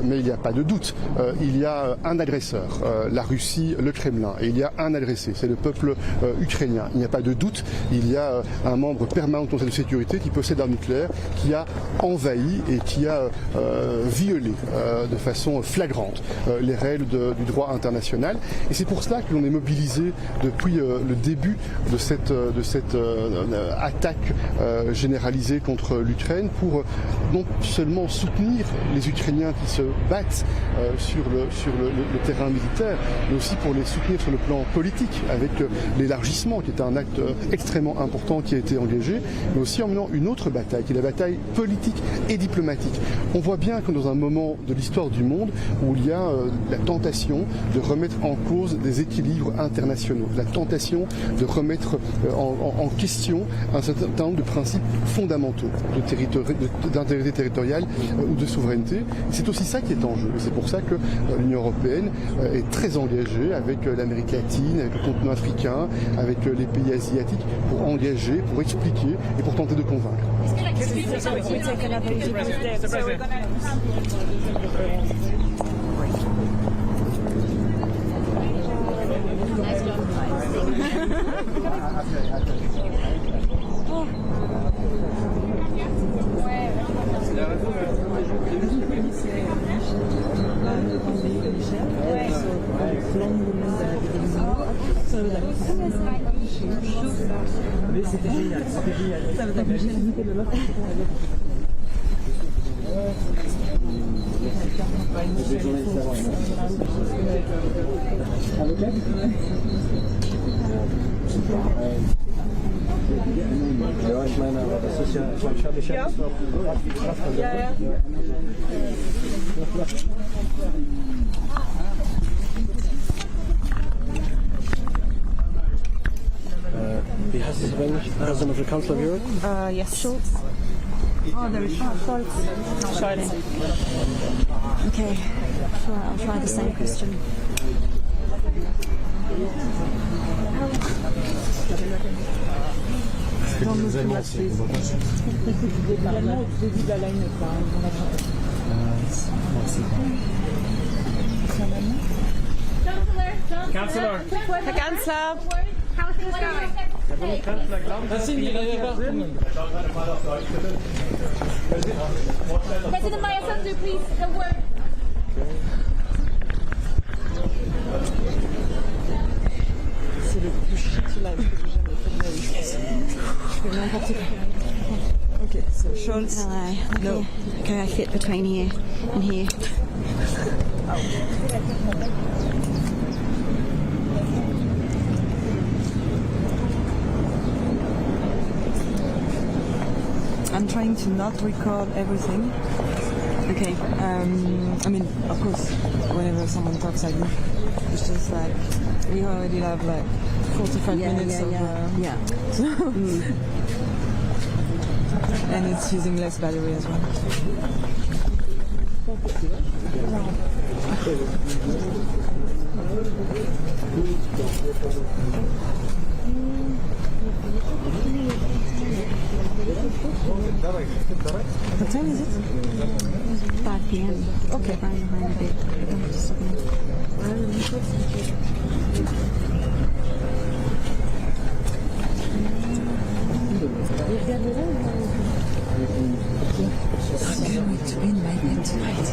mais il n'y a pas de doute. Il y a un agresseur, la Russie, le Kremlin, et il y a un agressé, c'est le peuple ukrainien. Il n'y a pas de doute, il y a un membre permanent du Conseil de sécurité qui possède un nucléaire, qui a envahi et qui a violé de façon flagrante les règles du droit international. Et c'est pour cela que l'on est mobilisé depuis le début de cette attaque généralisée contre l'Ukraine pour non seulement soutenir les Ukrainiens qui se battent sur le terrain militaire, mais aussi pour les soutenir sur le plan politique avec l'élargissement qui est un acte extrêmement important qui a été engagé, mais aussi en menant une autre bataille qui est la bataille politique et diplomatique. On voit bien que dans un moment de l'histoire du monde où il y a la tentation de remettre en cause des équilibres internationaux, la tentation de remettre en question un certain nombre de principes fondamentaux d'intégrité territoriale ou de souveraineté. C'est aussi ça qui est en jeu. C'est pour ça que l'Union européenne est très engagée avec l'Amérique latine, avec le continent africain, avec les pays asiatiques pour engager, pour expliquer et pour tenter de convaincre. C'était génial, President of the Council of Europe? Yes. Schultz. Oh, there is Schultz. Schultz. Okay, sure, I'll try the same question. Councillor. Herr Kanzler. How are things going? President Mayasandu, please, the word. C'est le plus shitty live que j'ai jamais fait de ma vie, je pense. Je fais n'importe quoi. Okay, so Schultz. Hello. No. Okay, I fit between here and here. I'm trying to not record everything. Okay. I mean, of course, whenever someone talks, I do. It's just like, we already have like 45 minutes of... Yeah. And it's using less battery as well. What time is it? 5 p.m. Okay. I'm behind a bit. I'm going to be in my bed tonight.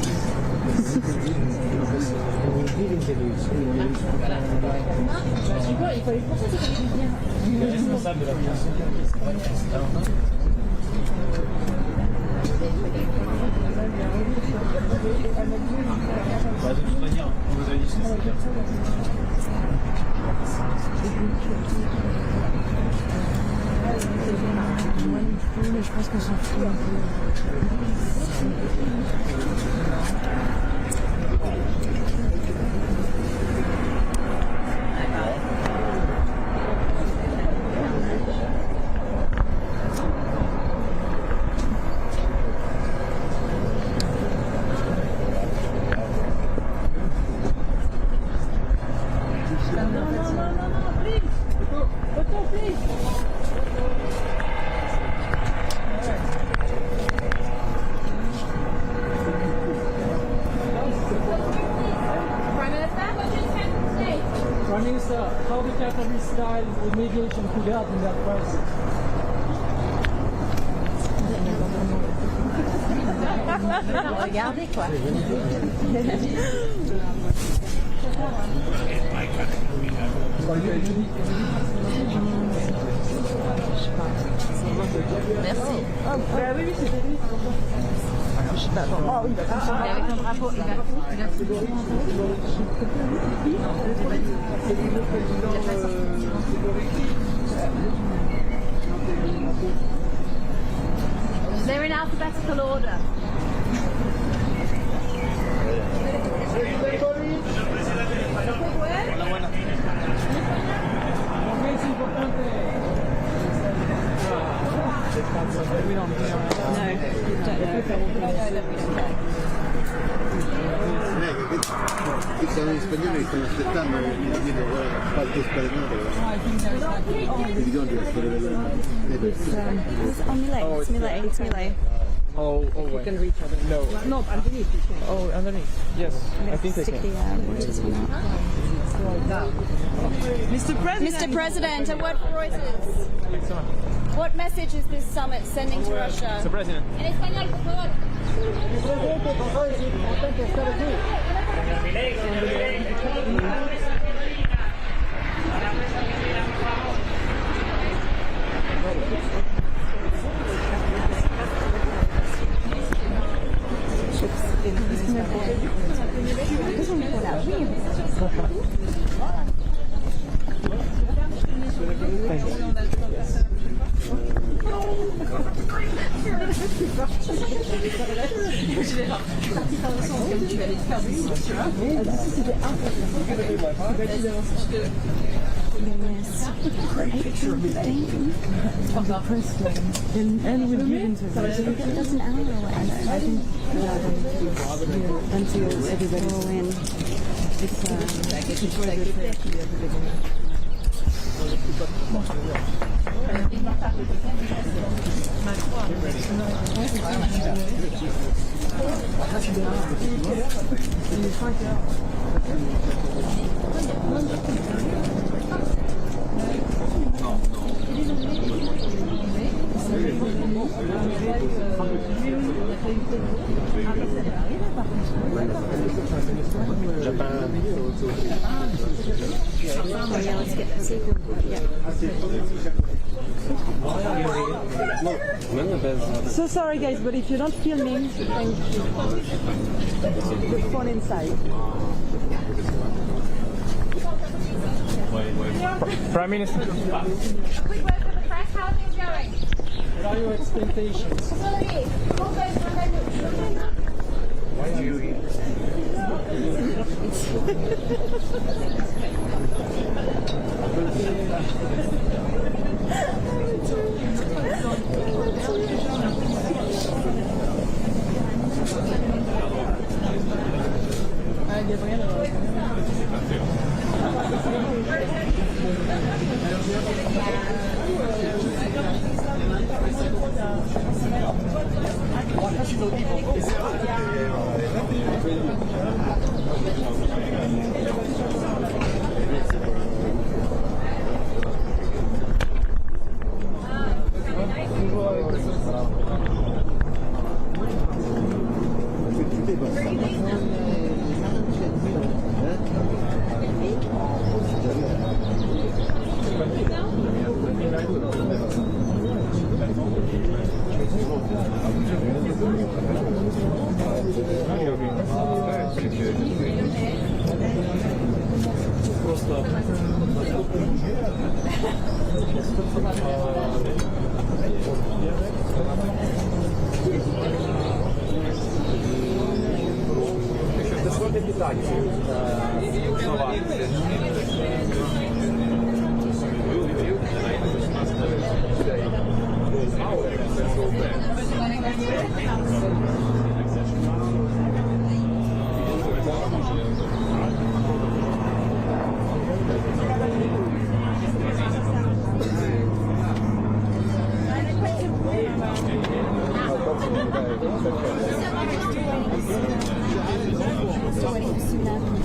Je pense qu'on s'en fout un peu. Prime Minister, how the Qatar style with mediation could help in that process? Regardez quoi. Merci. Oui, oui, c'était lui. Je sais pas. Oh, oui, avec un drapeau. They're in alphabetical order. Sono in spagnolo e stanno aspettando di dire qualche spagnolo. It's Millet. It's Millet. Oh, You can reach out. No, underneath. Oh, underneath. Yes, I think they can. Mr. President, a word for Reuters. What message is this summit sending to Russia? Mr. President. En español, por favor. And we'll give interviews. It doesn't hour away. I think until everybody will win. It's very good for everybody. So sorry guys, but if you're not filming, thank you. The phone inside. Prime Minister. A quick word for the press. How are things going? What are your expectations? Why do you eat?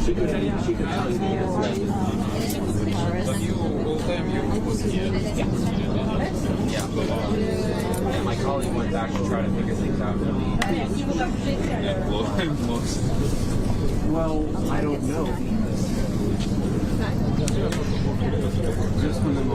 My colleague went back to try to figure things out. Well, I don't know. Just when I'm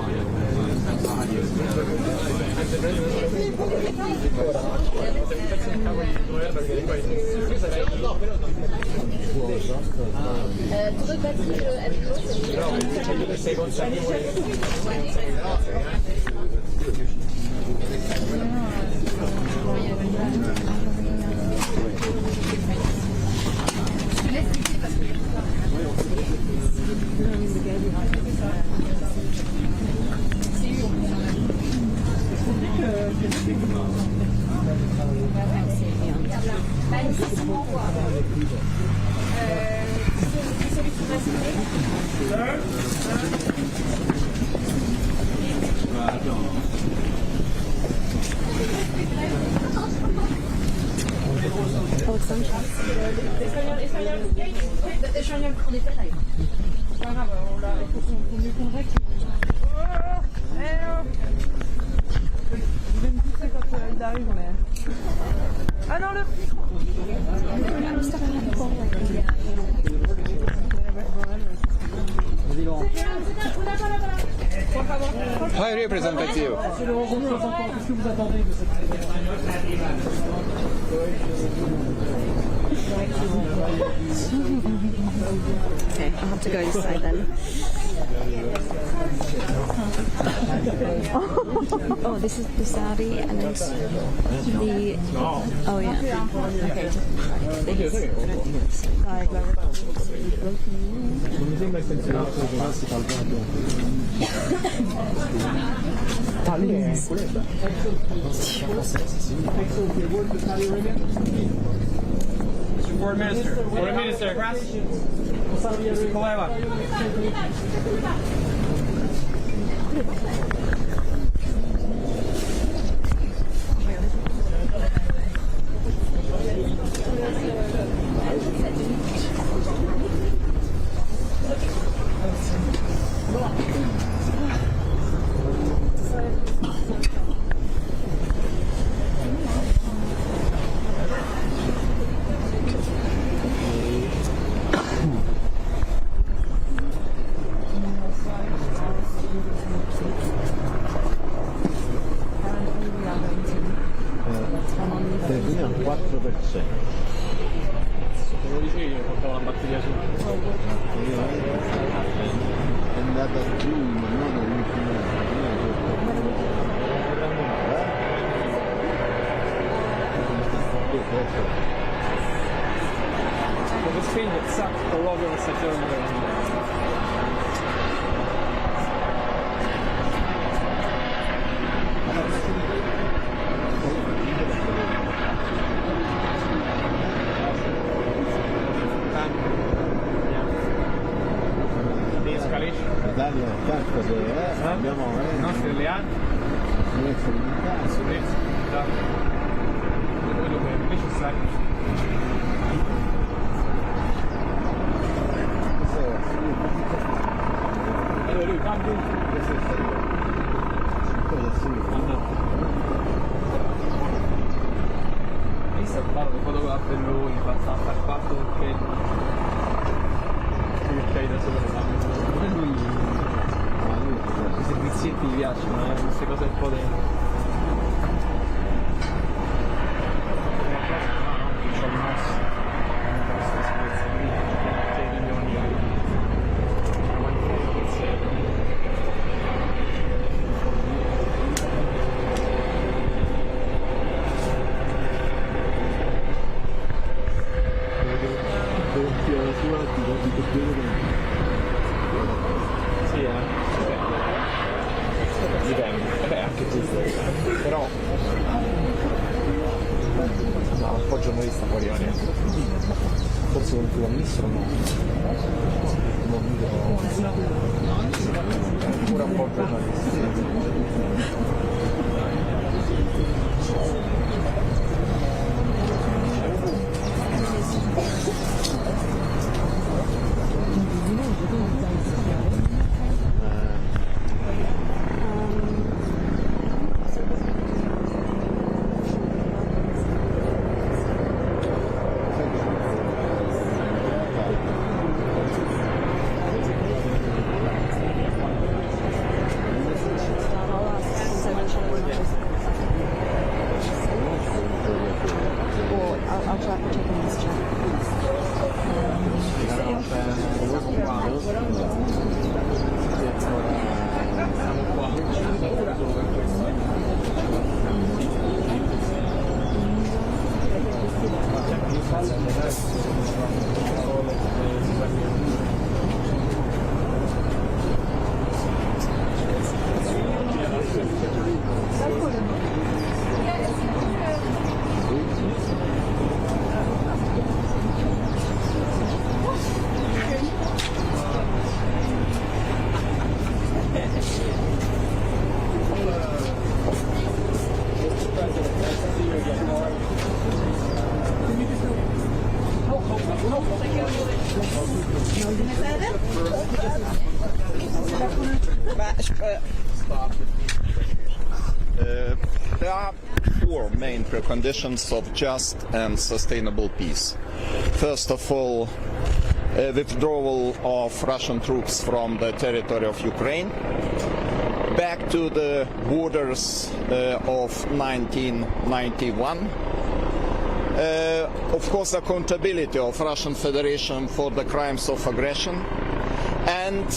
High representative. Okay, I'll have to go this side then. Oh, this is the Saudi and then the. Oh yeah. Okay. This. Foreign Minister. Foreign Minister. Mr. Kuleva. There are four main preconditions of just and sustainable peace. First of all, withdrawal of Russian troops from the territory of Ukraine back to the borders of 1991. Of course, accountability of Russian Federation for the crimes of aggression, and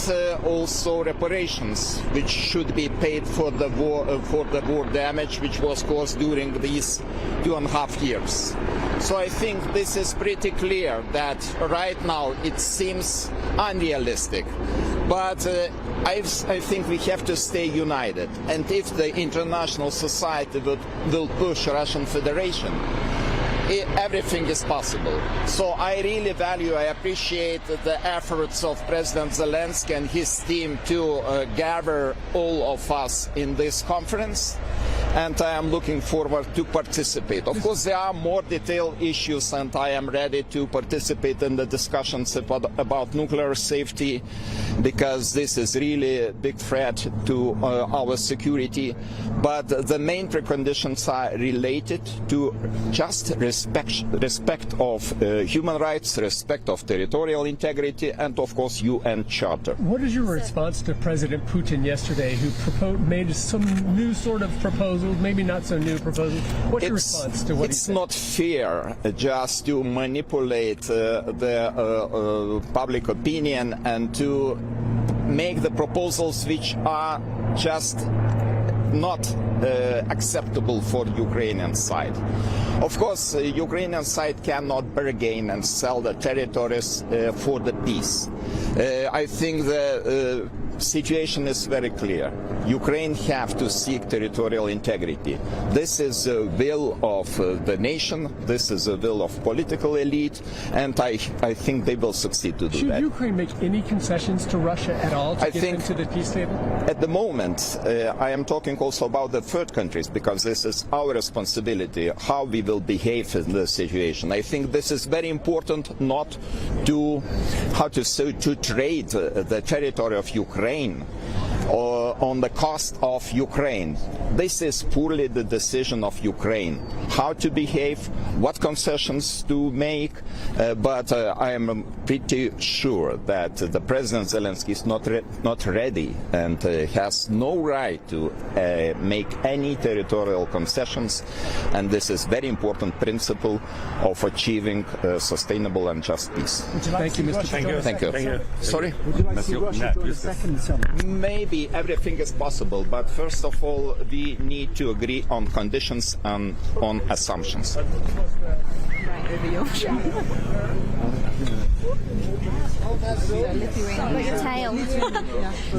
also reparations which should be paid for the war damage which was caused during these 2.5 years. So I think this is pretty clear that right now it seems unrealistic, but I think we have to stay united, and if the international society will push Russian Federation, everything is possible. So I really value, I appreciate the efforts of President Zelensky and his team to gather all of us in this conference, and I am looking forward to participate. Of course, there are more detailed issues, and I am ready to participate in the discussions about nuclear safety, because this is really a big threat to our security. But the main preconditions are related to just respect of human rights, respect of territorial integrity, and of course UN Charter. What is your response to President Putin yesterday, who made some new sort of proposal, maybe not so new proposal? What's your response to what he said? It's not fair just to manipulate the public opinion and to make the proposals which are just not acceptable for Ukrainian side. Of course, Ukrainian side cannot bargain and sell the territories for the peace. I think the situation is very clear. Ukraine have to seek territorial integrity. This is the will of the nation, this is the will of political elite, and I think they will succeed to do that. Should Ukraine make any concessions to Russia at all to get them to the peace table? At the moment, I am talking also about the third countries, because this is our responsibility, how we will behave in this situation. I think this is very important, not to, to trade the territory of Ukraine on the cost of Ukraine. This is purely the decision of Ukraine, how to behave, what concessions to make, but I am pretty sure that the President Zelensky is not ready and has no right to make any territorial concessions, and this is very important principle of achieving sustainable and just peace. Thank you, Mr. Thank you. Sorry? Would you like to see Russia to the second summit? Maybe everything is possible, but first of all, we need to agree on conditions and on assumptions. Your tail.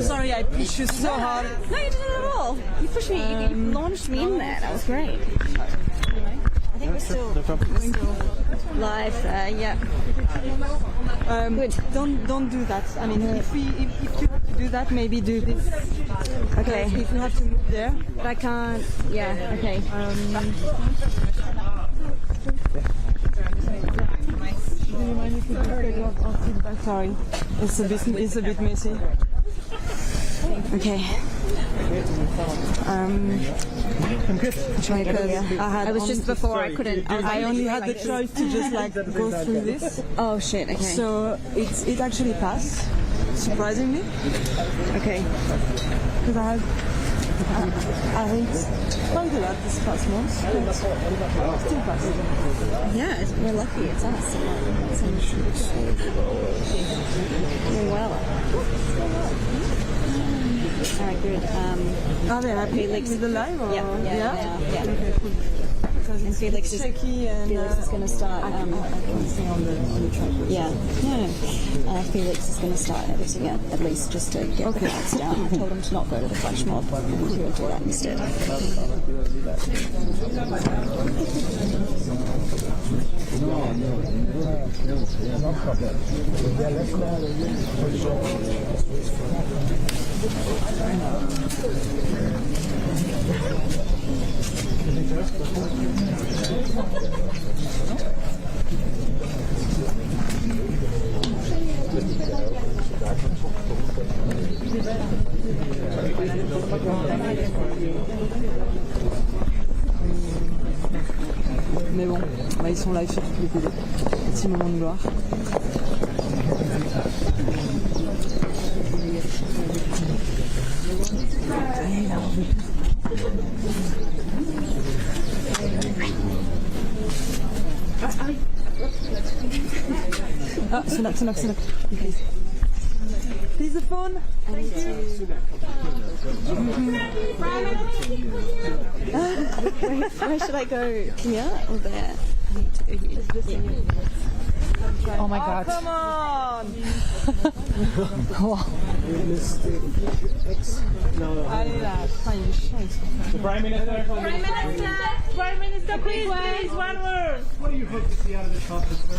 Sorry, I pushed you so hard. No, you didn't at all. You pushed me. You launched me in there. That was great. I think we're still live. Yeah. Good. Don't do that. I mean, if you have to do that, maybe do this. Okay. If you have to move there, but I can't. Yeah. Okay. Do you mind if you take off feedback? Sorry, it's a bit messy. Okay. I'm good. I was just before I couldn't. I only had the choice to just like go through this. Oh shit! Okay. So it actually passed, surprisingly. Okay. Because I hate quite a lot this past month, but still passed. Yeah, we're lucky. It's us. Doing well. All right, good. Are they happy Felix with the live? Or? Yeah. Okay, cool. And Felix is shaky and Felix is going to start. I can see on the track. Yeah. No. Felix is going to start editing it, at least just to get the facts down. I told him to not go to the flash mob and he will do that instead. Mais bon, bah, ils sont live sur toutes les télés. Petit moment de gloire. Ah, Sunak. Please. Please the phone. Thank you. Where should I go? Here or there? I need to go here. Oh my God. Come on! Allez là, putain, il est chiant. Prime Minister. Prime Minister, please, one word. What do you hope to see out of this conference, sir?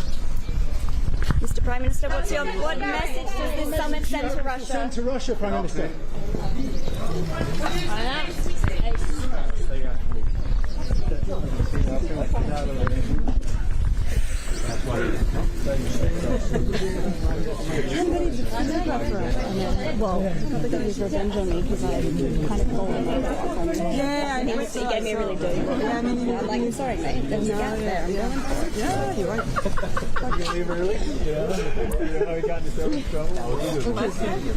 Mr. Prime Minister, what message does this summit send to Russia? Send to Russia, Prime Minister. Well, probably got his revenge on me because I kind of called him over. Yeah, he gave me a really dirty look. Yeah, I mean, I'm like, I'm sorry, mate. There was a gap there. Yeah, you're right. You leave early? You know how he got himself in trouble?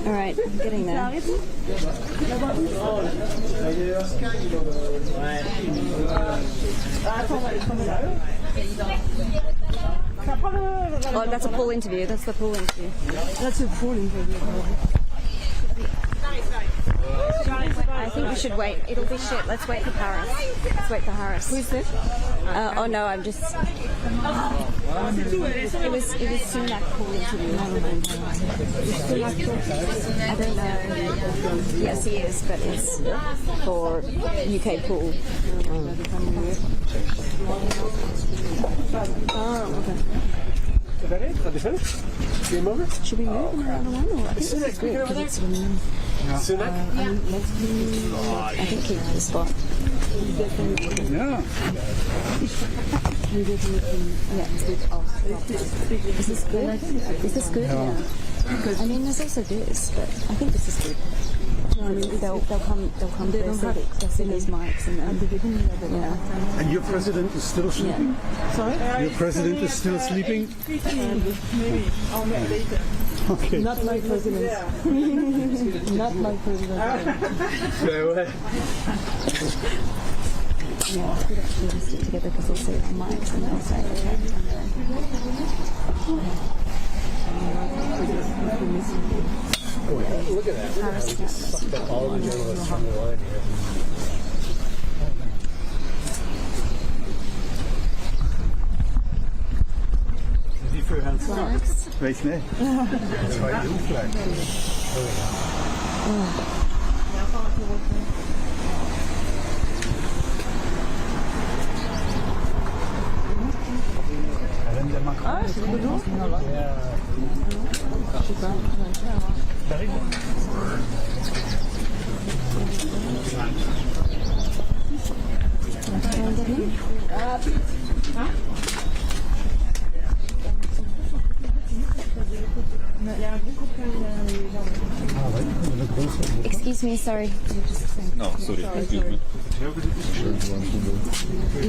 All right, I'm getting there. Oh, that's a full interview. That's the full interview. That's a full interview. I think we should wait. It'll be shit. Let's wait for Paris. Let's wait for Harris. Who is this? Oh no, I'm just. It was Sunak full interview. I don't know. Yes, he is, but it's for UK pool. Oh, okay. Is that it? Is that it? Game over? Should we move another one? Or I think this is good because it's Sunak? I think keep the spot. Yeah. Yeah, it's good. Oh, is this good? Is this good? Yeah. I mean, there's also this, but I think this is good. I mean, they'll come. They don't have it. They'll see these mics and then. Yeah. And your president is still sleeping? Yeah. Sorry? Your president is still sleeping? Maybe. I'll make later. Okay. Not my president. Not my president. Yeah, it's good actually to stick together because they'll see our mics and they'll say, okay. Look at that. All the journalists from the line here. Die voor hen straks. Weet je niet? Dat is waar je hoefvlek. Ah, c'est trop long. Je sais pas. Excuse me, sorry. No, sorry, excuse me.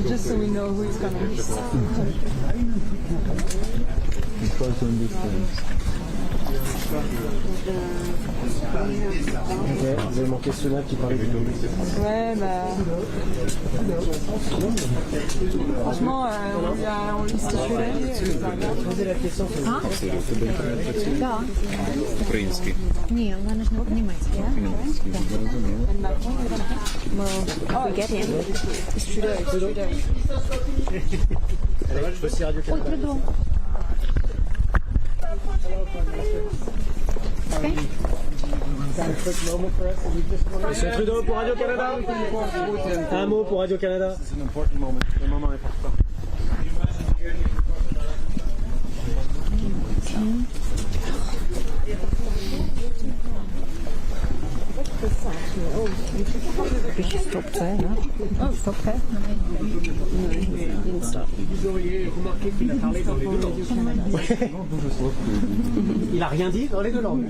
Just so we know who is coming. Vous avez manqué ceux-là qui parlaient de Ouais, bah. Franchement, on lui stipulait. Posez la question. Да. Український. Ні, вона ж не німецька. Well, if we get him, it's Trudeau. Je peux essayer Radio Canada. Monsieur Trudeau pour Radio-Canada. Un mot pour Radio-Canada. C'est un moment important. Stop there, no? Oh, stop there? No, he didn't stop. Il a rien dit dans les deux langues.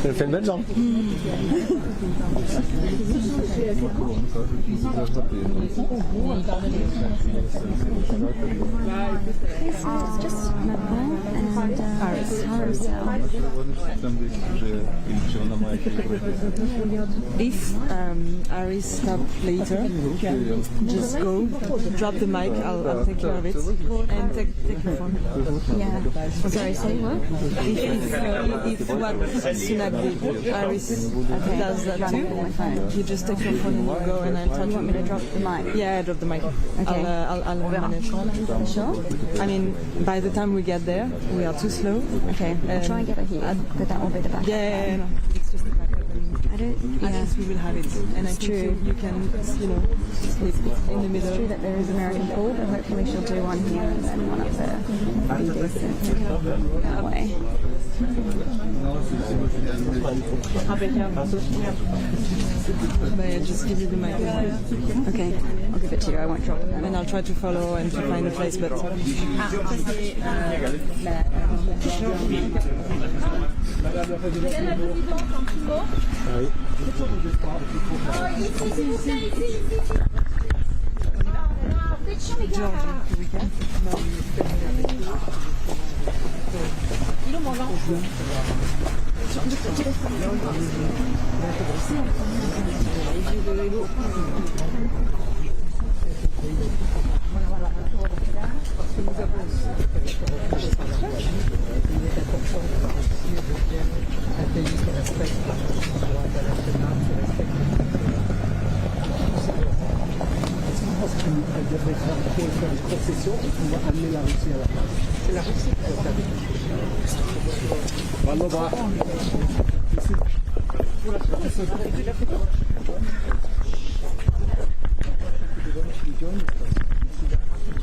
Elle fait une belle jambe. It's just Macron and Harris. If Aris stop later, just go, drop the mic, I'll take care of it, and take your phone. Yeah. Sorry, say what? If what Sunak did, Aris does that too, you just take your phone and you go, and I'll tell you. You want me to drop the mic? Yeah, drop the mic. Okay. I'll manage. Sure? I mean, by the time we get there, we are too slow. Okay, I'll try and get it here, but that will be the back. Yeah, no, it's just the backup. I don't. At least we will have it, and I think you can, sleep in the middle. It's true that there is American pool, but hopefully she'll do one here and then one up there. Be decent that way. May I just give you the mic? Okay, I'll give it to you. I won't drop it then. And I'll try to follow and to find a place, but.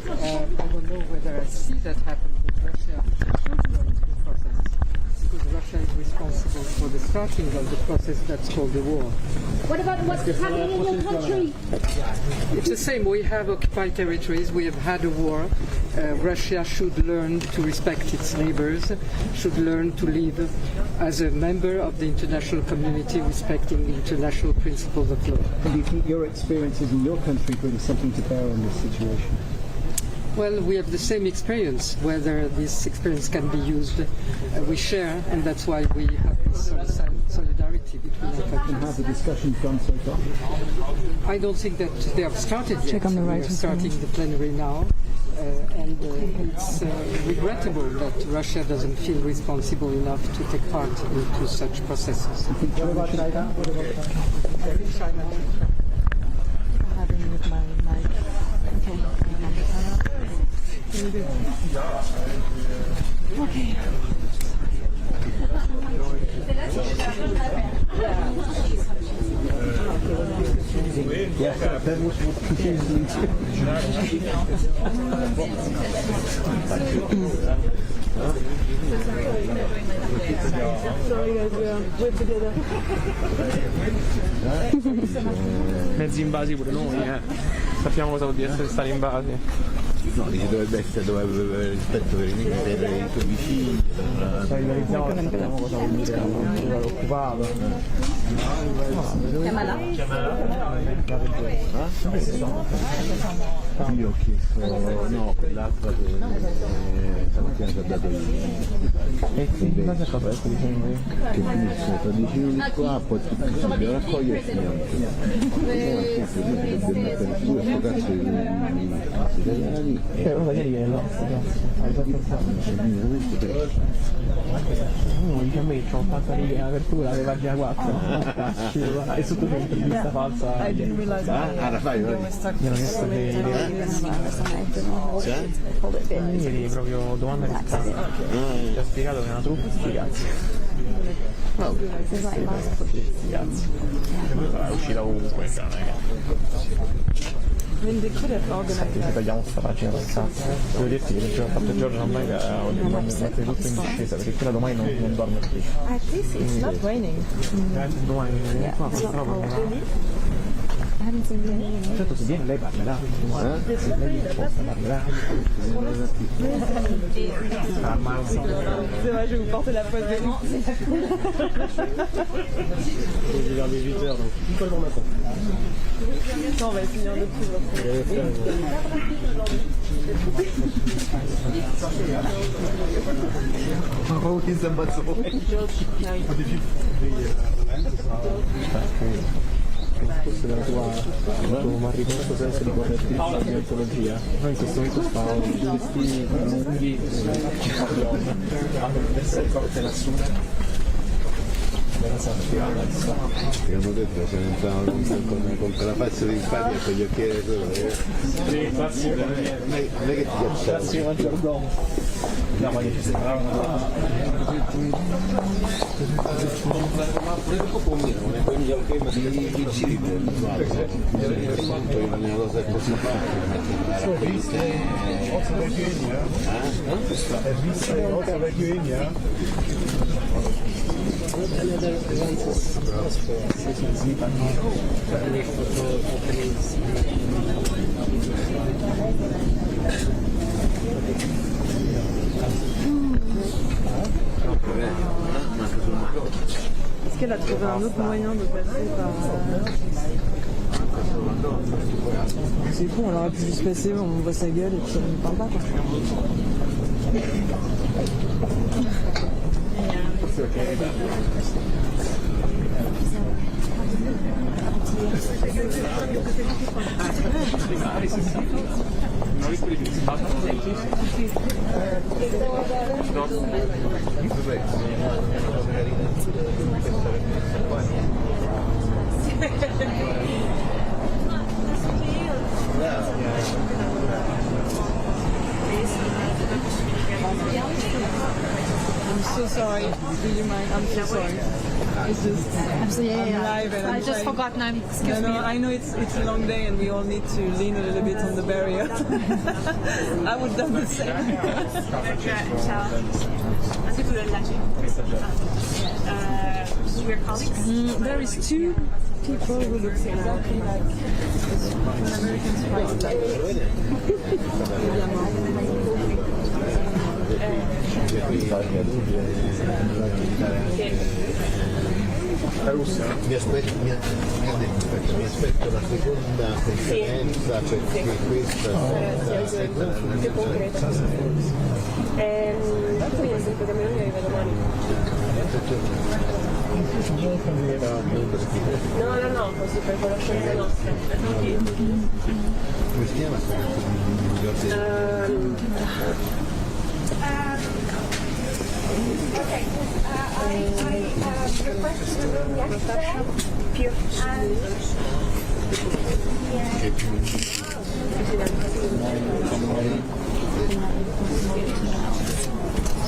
I don't know whether I see that happen, but Russia should learn the process, because Russia is responsible for the starting of the process that's called the war. What about what's happening in your country? It's the same. We have occupied territories. We have had a war. Russia should learn to respect its neighbors, should learn to live as a member of the international community, respecting the international principles of law. And do you think your experiences in your country bring something to bear on this situation? Well, we have the same experience. Whether this experience can be used, we share, and that's why we have this solidarity between our countries. And have the discussions gone so far? I don't think that they have started yet. Check on the right. We are starting the plenary now, and it's regrettable that Russia doesn't feel responsible enough to take part into such processes. What about China? China. Having with my mic. Okay. Okay. Yes, that was what confused me too. Sorry guys, we're together. Mezzi in base pure noi, sappiamo cosa vuol dire stare in base. No, ci dovrebbe avere rispetto per i tuoi vicini. Sappiamo cosa vuol dire occupato. Chiamala. Io ho chiesto, no, quell'altra che stamattina ci ha dato il E quindi cosa c'è aperto, diciamo io? che finisce tra 10 minuti qua, poi tutti si devono raccogliersi niente. Dobbiamo mettere su questo cazzo di italiani. Però da ieri è l'osso, hai già pensato? Dice a me c'ho fatta l'apertura alle pagine 4. È tutto per un'intervista falsa. I didn't realize Ara fai, Io non so che ieri proprio domanda e risposta. Ti ho spiegato che è una truffa, sti cazzi. Sti cazzi. È uscita ovunque, mean, they could have organized Tagliamo sta pagina del cazzo. Devo dirti che ho fatto Giorgio a me ogni giorno mette tutto in discesa perché quella domani non dorme più. At least it's not raining. Domani qua certo se viene lei parlerà. Se lei possa parlerà. C'est vrai, je vais vous porter la poste de nuit. Il est 18h donc pas le bon matin. Non, on va finir le tour. Forse della tuo mariposo senso di correttezza di antologia. Noi in questo momento stavamo vestiti lunghi hanno essere corte lassù. Abbiamo detto che se ne entrava con quella faccia di Spagna con gli occhiali sì, classico non è che ti piaccia classico maggiordomo. No, ma ci sembravano di Cile per quanto è una cosa così Est-ce qu'elle a trouvé un autre moyen de passer par... C'est con, elle aurait pu juste passer, on voit sa gueule et puis elle ne parle pas quoi. I'm so sorry. Do you mind? I'm so sorry. It's just I'm live and I just forgot now. Excuse me. I know it's a long day and we all need to lean a little bit on the barrier. I would do the same. Your colleagues? There is two people who look exactly like American spies. mi aspetto la seconda conferenza perché questa più concreta. Poi ad esempio che Meloni arriva domani. No, così per conoscenza nostra. come si chiama? Okay. I requested the room yesterday.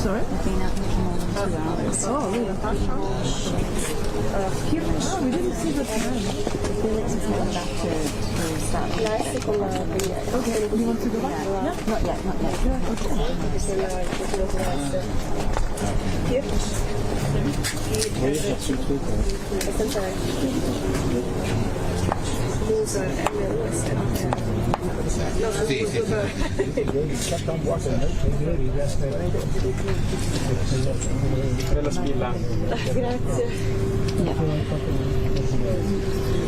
Sorry? I've been out here more than 2 hours. Oh, really? We didn't see the time. Felix is heading back to start. Okay, you want to go back? Yeah. Not yet, not yet. Sì. Bella spilla. Grazie.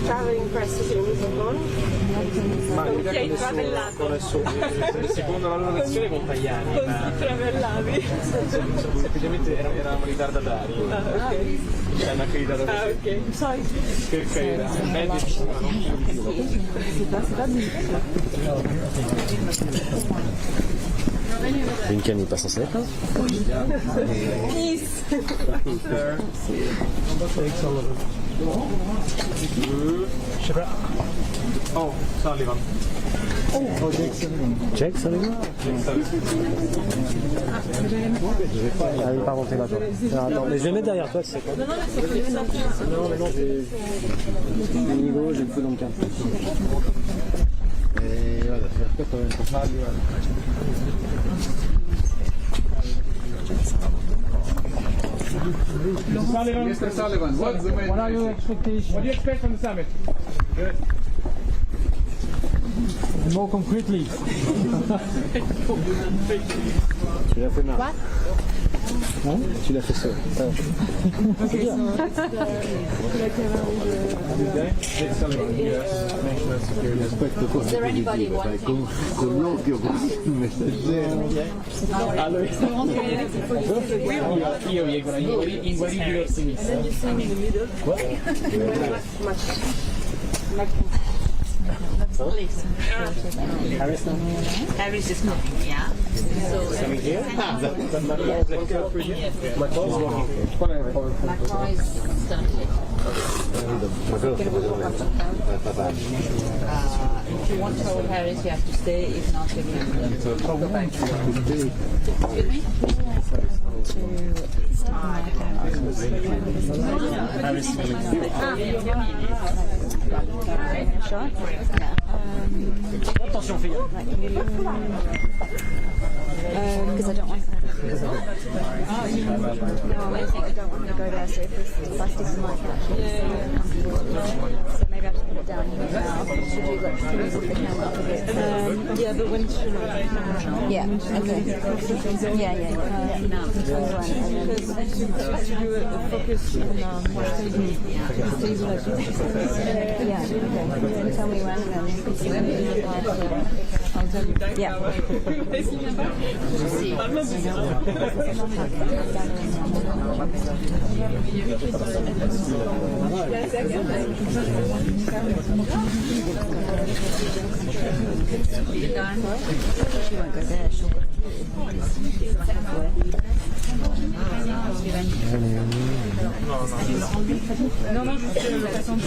Traveling press is Ma secondo la loro lezione con Tajani. travellavi. Semplicemente eravamo ritardatari. Ok. Ci hanno accreditato così. Ok. Sai. Per carità, meglio ma non In che anni passa secca? Peace. Oh, Sullivan. Oh, Jake Sullivan? Allez, pas monter là, toi. Attends, mais je vais mettre derrière toi, c'est quoi? Non, mais non, j'ai Nigo, j'ai le feu dans le cadre. Mr. Sullivan, what's the main What are your expectations? What do you expect from the summit? Good. And more concretely. Tu l'as fait mal. What? Hein? Tu l'as fait seul. Okay, so it's Is there anybody wanting? Harris is coming, yeah. So Coming here? Macron is starting. If you want to hold Harris, you have to stay. If not, you can go back. Excuse me? Attention, fille. Because I don't want to. No, I think I don't want to go there. So if this might actually so maybe I'll just put it down here now. Should you look through the camera? Yeah, but when should Yeah. Okay. Yeah. Because you focus on what they do. Yeah. Okay. Tell me when, and then I'll tell you. Yeah. She won't go there. She'll go. Non, juste la façon de...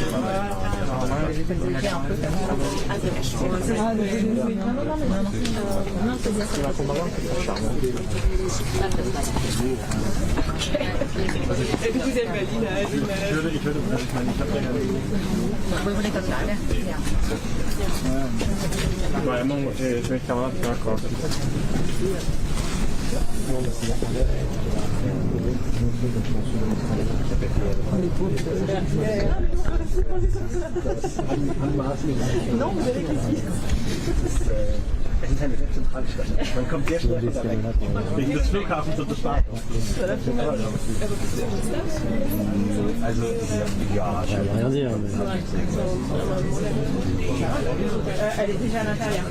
Vraiment, je vais faire là, tu encore. Non, vous allez qu'ici. Es ist eine Zentralstadt. Man kommt sehr schnell wieder weg. Wegen des Flughafens und des Startens. Also, ja, je vais rien dire. Elle est déjà à l'intérieur.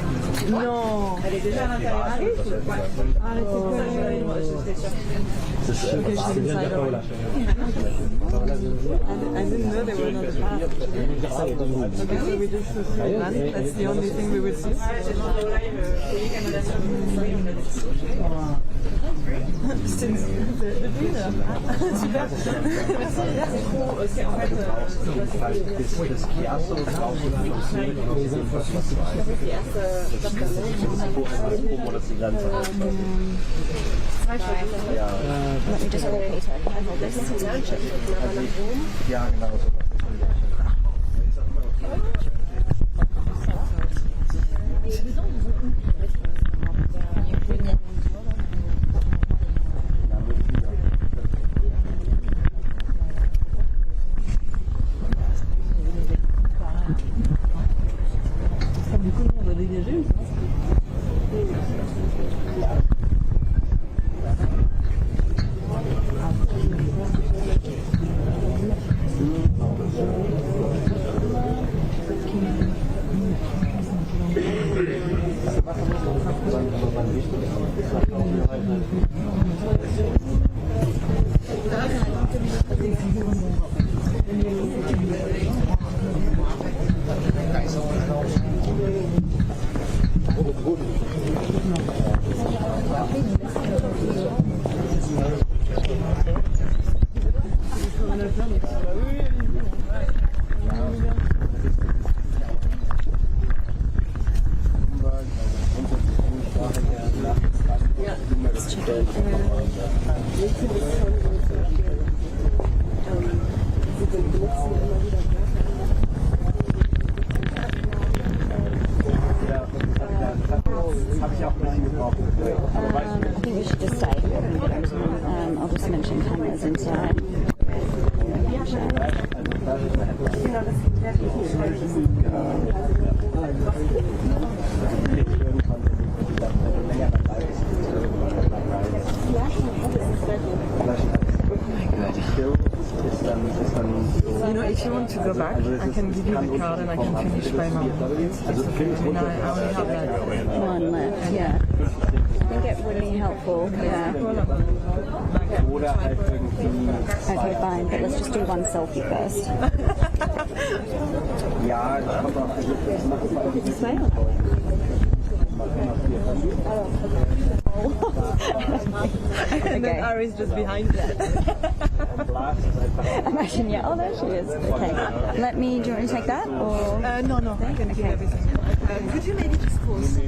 Non. Elle est déjà à l'intérieur. C'est bien de la Paola. I didn't know they were not the path. Okay, so we just run. That's the only thing we would see. C'est le leader. Super. Merci. C'est en fait. Let me just go Peter. I hold this. Ja, genau so. Du coup, on va dégager ou pas? You know, if you want to go back, I can give you the card and I can finish by my own. It's okay. I mean, I only have like one left, yeah. I think it's really helpful, yeah. Okay, fine, but let's just do one selfie first. This way or and then Ari's just behind that. Imagine, yeah. Oh, there she is. Okay. Do you want to take that? Or? No, I'm going to keep everything. Could you maybe just pause?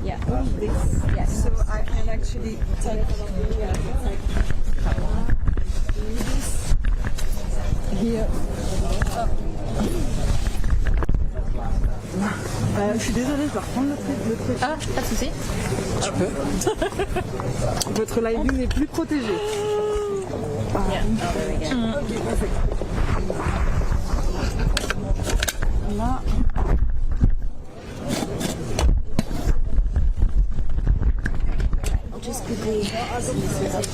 Yeah. All this. Yes. So I can actually take here. Je suis désolée, je dois reprendre le truc. Ah, pas de souci. Tu peux. Votre live view n'est plus protégé. Yeah. Oh, there we go. Okay, perfect. Là. I'll just quickly send this message.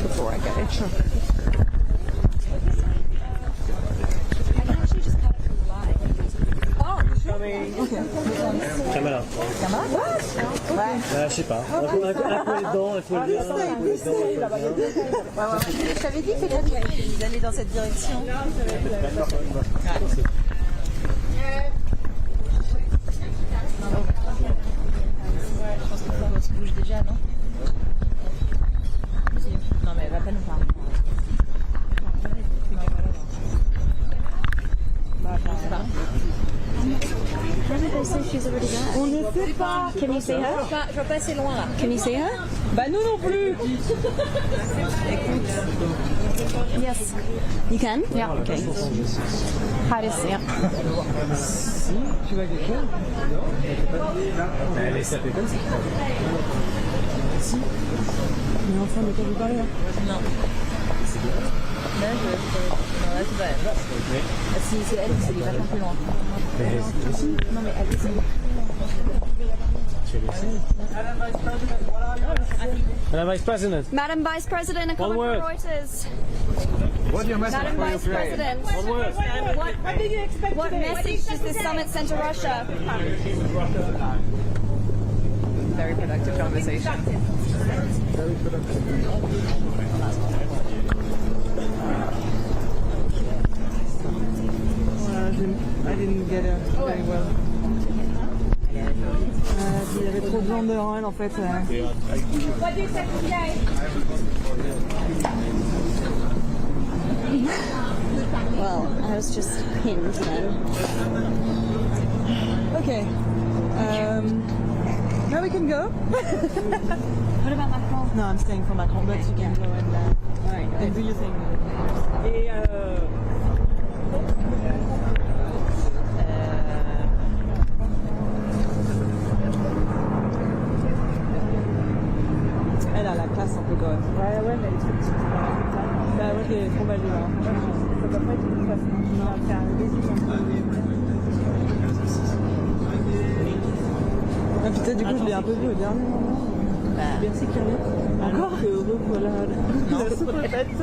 Before I go. Sure. I can actually just cut it from the live. Oh, okay. Caméra. Ouais. Je sais pas. Un peu les dents, il faut le dire. Je t'avais dit que c'était d'aller dans cette direction. On se bouge déjà, non? Non, mais elle va pas nous parler. How did they say she's already there? On ne sait pas. Can you see her? Je vois pas assez loin là. Can you see her? Bah nous non plus. Yes. You can? Yeah. Okay. How to see her? Si, tu vois quelque chose? Elle est sapée comme ça. Si. Mais enfin, de quoi vous parlez là? Non. Là, non, là, c'est pas elle. Si, c'est elle, c'est vachement plus loin. Non, mais elle, c'est Madam Vice President. Madam Vice President, a comment word. for Reuters. What's your message Madam for Vice Ukraine? President, One word. what did you expect What message does this summit send to Russia? very productive conversation. I didn't get her very well. Il y avait trop de gens devant elle en fait. Well, I was just pinned then. Okay. Now we can go. What about Macron? No, I'm staying for Macron, but you can go and do your thing. Et elle a la classe un peu quand même. Ouais, mais elle est trop petite. Bah ouais, elle est trop belle là. Ça doit pas être une classe. Non, c'est un ah, peut-être du coup je l'ai un peu vu au dernier moment. Merci qui revient. Encore c'est heureux pour la sous-préfète.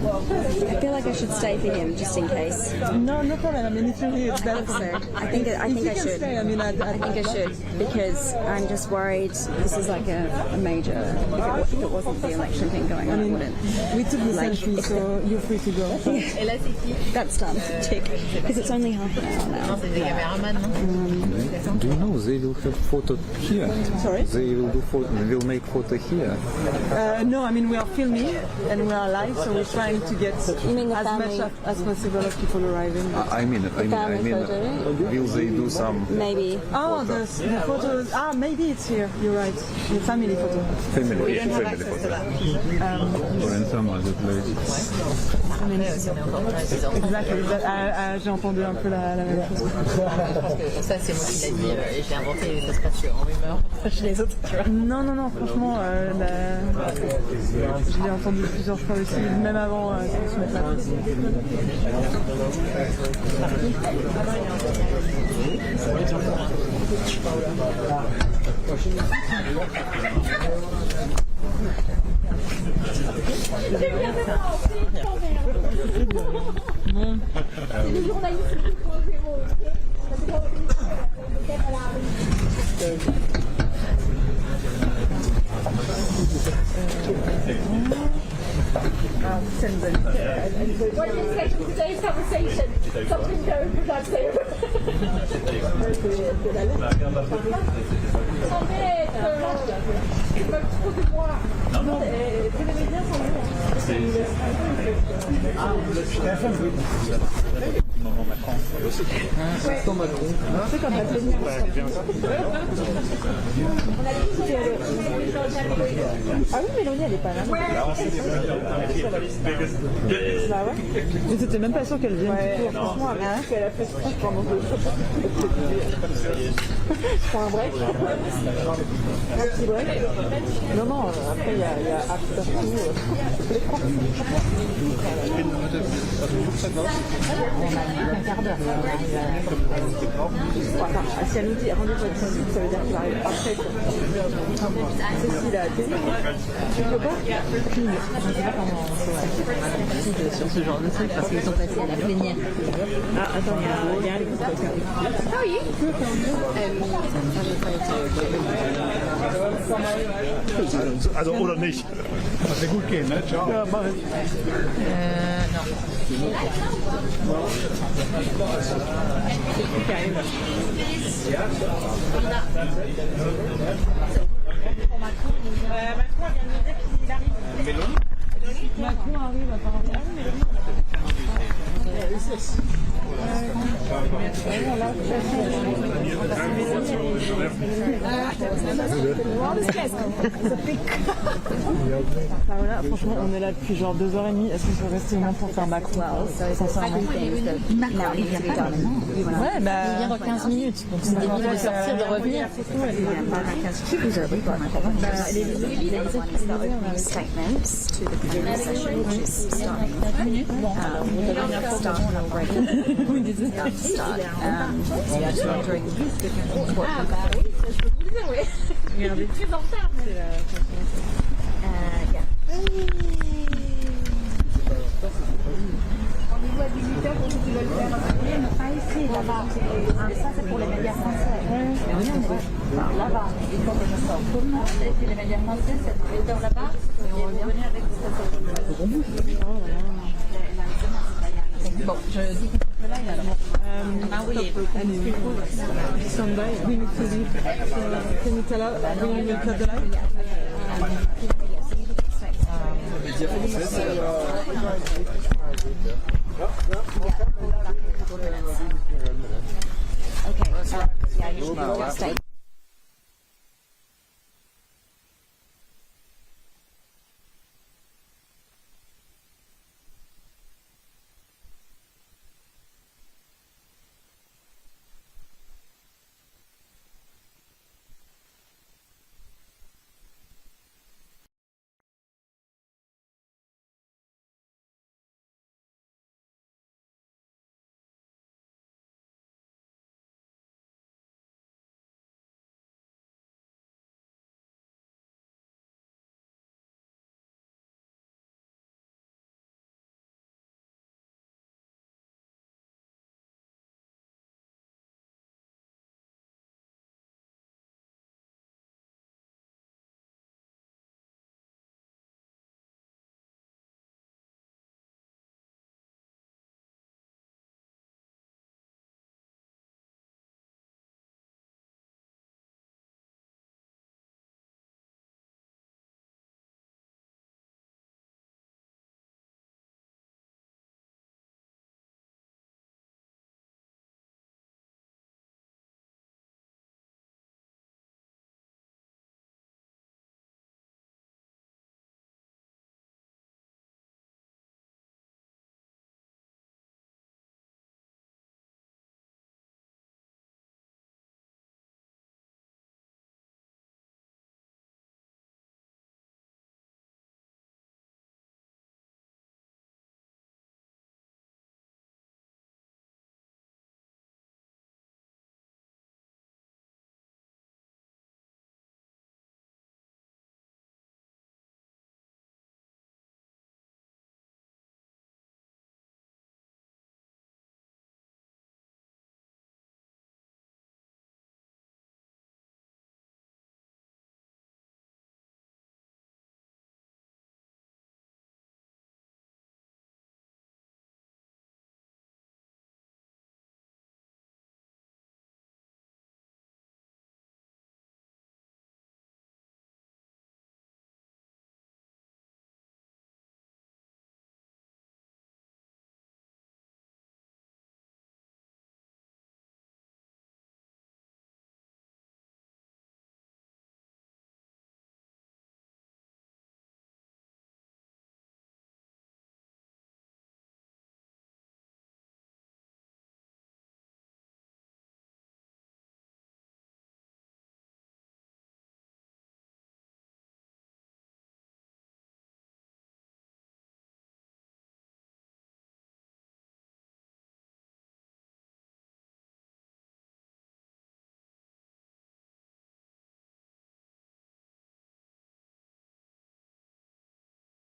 I feel like I should stay for him just in case. No, no problem. I mean, it's really it's better to stay. I think I should. Stay, I mean, I think I should because I'm just worried. This is like a major. If it wasn't the election thing going on, I wouldn't. We took the selfie, so you're free to go. That's done. Tick. Because it's only half an hour now. Do you know they will have photo here? Sorry? They will make photo here. No, I mean we are filming and we are live, so we're trying to get as much as possible of people arriving. I mean, will they do some? Maybe. Oh, the photos. Maybe it's here. You're right. The family photo. Family photo. Or in some other places. Exactly. J'ai entendu un peu la même chose. Ça, c'est moi qui l'ai dit et j'ai inventé ça se passe en rumeur chez les autres. Tu vois. Non, franchement, je l'ai entendu plusieurs fois aussi, même avant qu'on se mette là. C'est le journaliste qui prend le mot. What do you say to today's conversation? Something very productive. Ah oui, Mélanie, elle est pas là. Bah ouais. Mais c'était même pas sûr qu'elle vienne du tout. Franchement, elle a fait ce truc pendant 2 jours. C'est un break. Un petit break. Non, après il y a after tout. Un quart d'heure. Si elle nous dit rendez-vous à 18, ça veut dire qu'il arrive après. Cécile a télé. Tu peux pas? Je sais pas comment sur ce genre de truc parce qu'ils sont passés à la plénière. Ah, attends, il y a un qui Ah oui. Also, oder nicht? Das wird gut gehen, ne? Ciao. Ja, mach ich. Non. Macron arrive apparemment. Voilà, franchement, on est là depuis genre 2h30. Est-ce qu'on peut rester au moins pour faire Macron? Sincèrement. Ouais, bah. Il vient dans 15 minutes. Donc c'est débile de sortir, de revenir. Statements to the previous session, which is starting. Rendez-vous à 18h pour ceux qui veulent faire un papier, mais pas ici, là-bas. Ça, c'est pour les médias français. Là-bas, il faut que je sorte. Comment c'est les médias français, c'est 8h là-bas, et on revient avec le Bon, je dis que là, il y a Ah oui, Sunday, we need to leave. Can you tell us when we will cut the light? Okay, yeah, you should stay.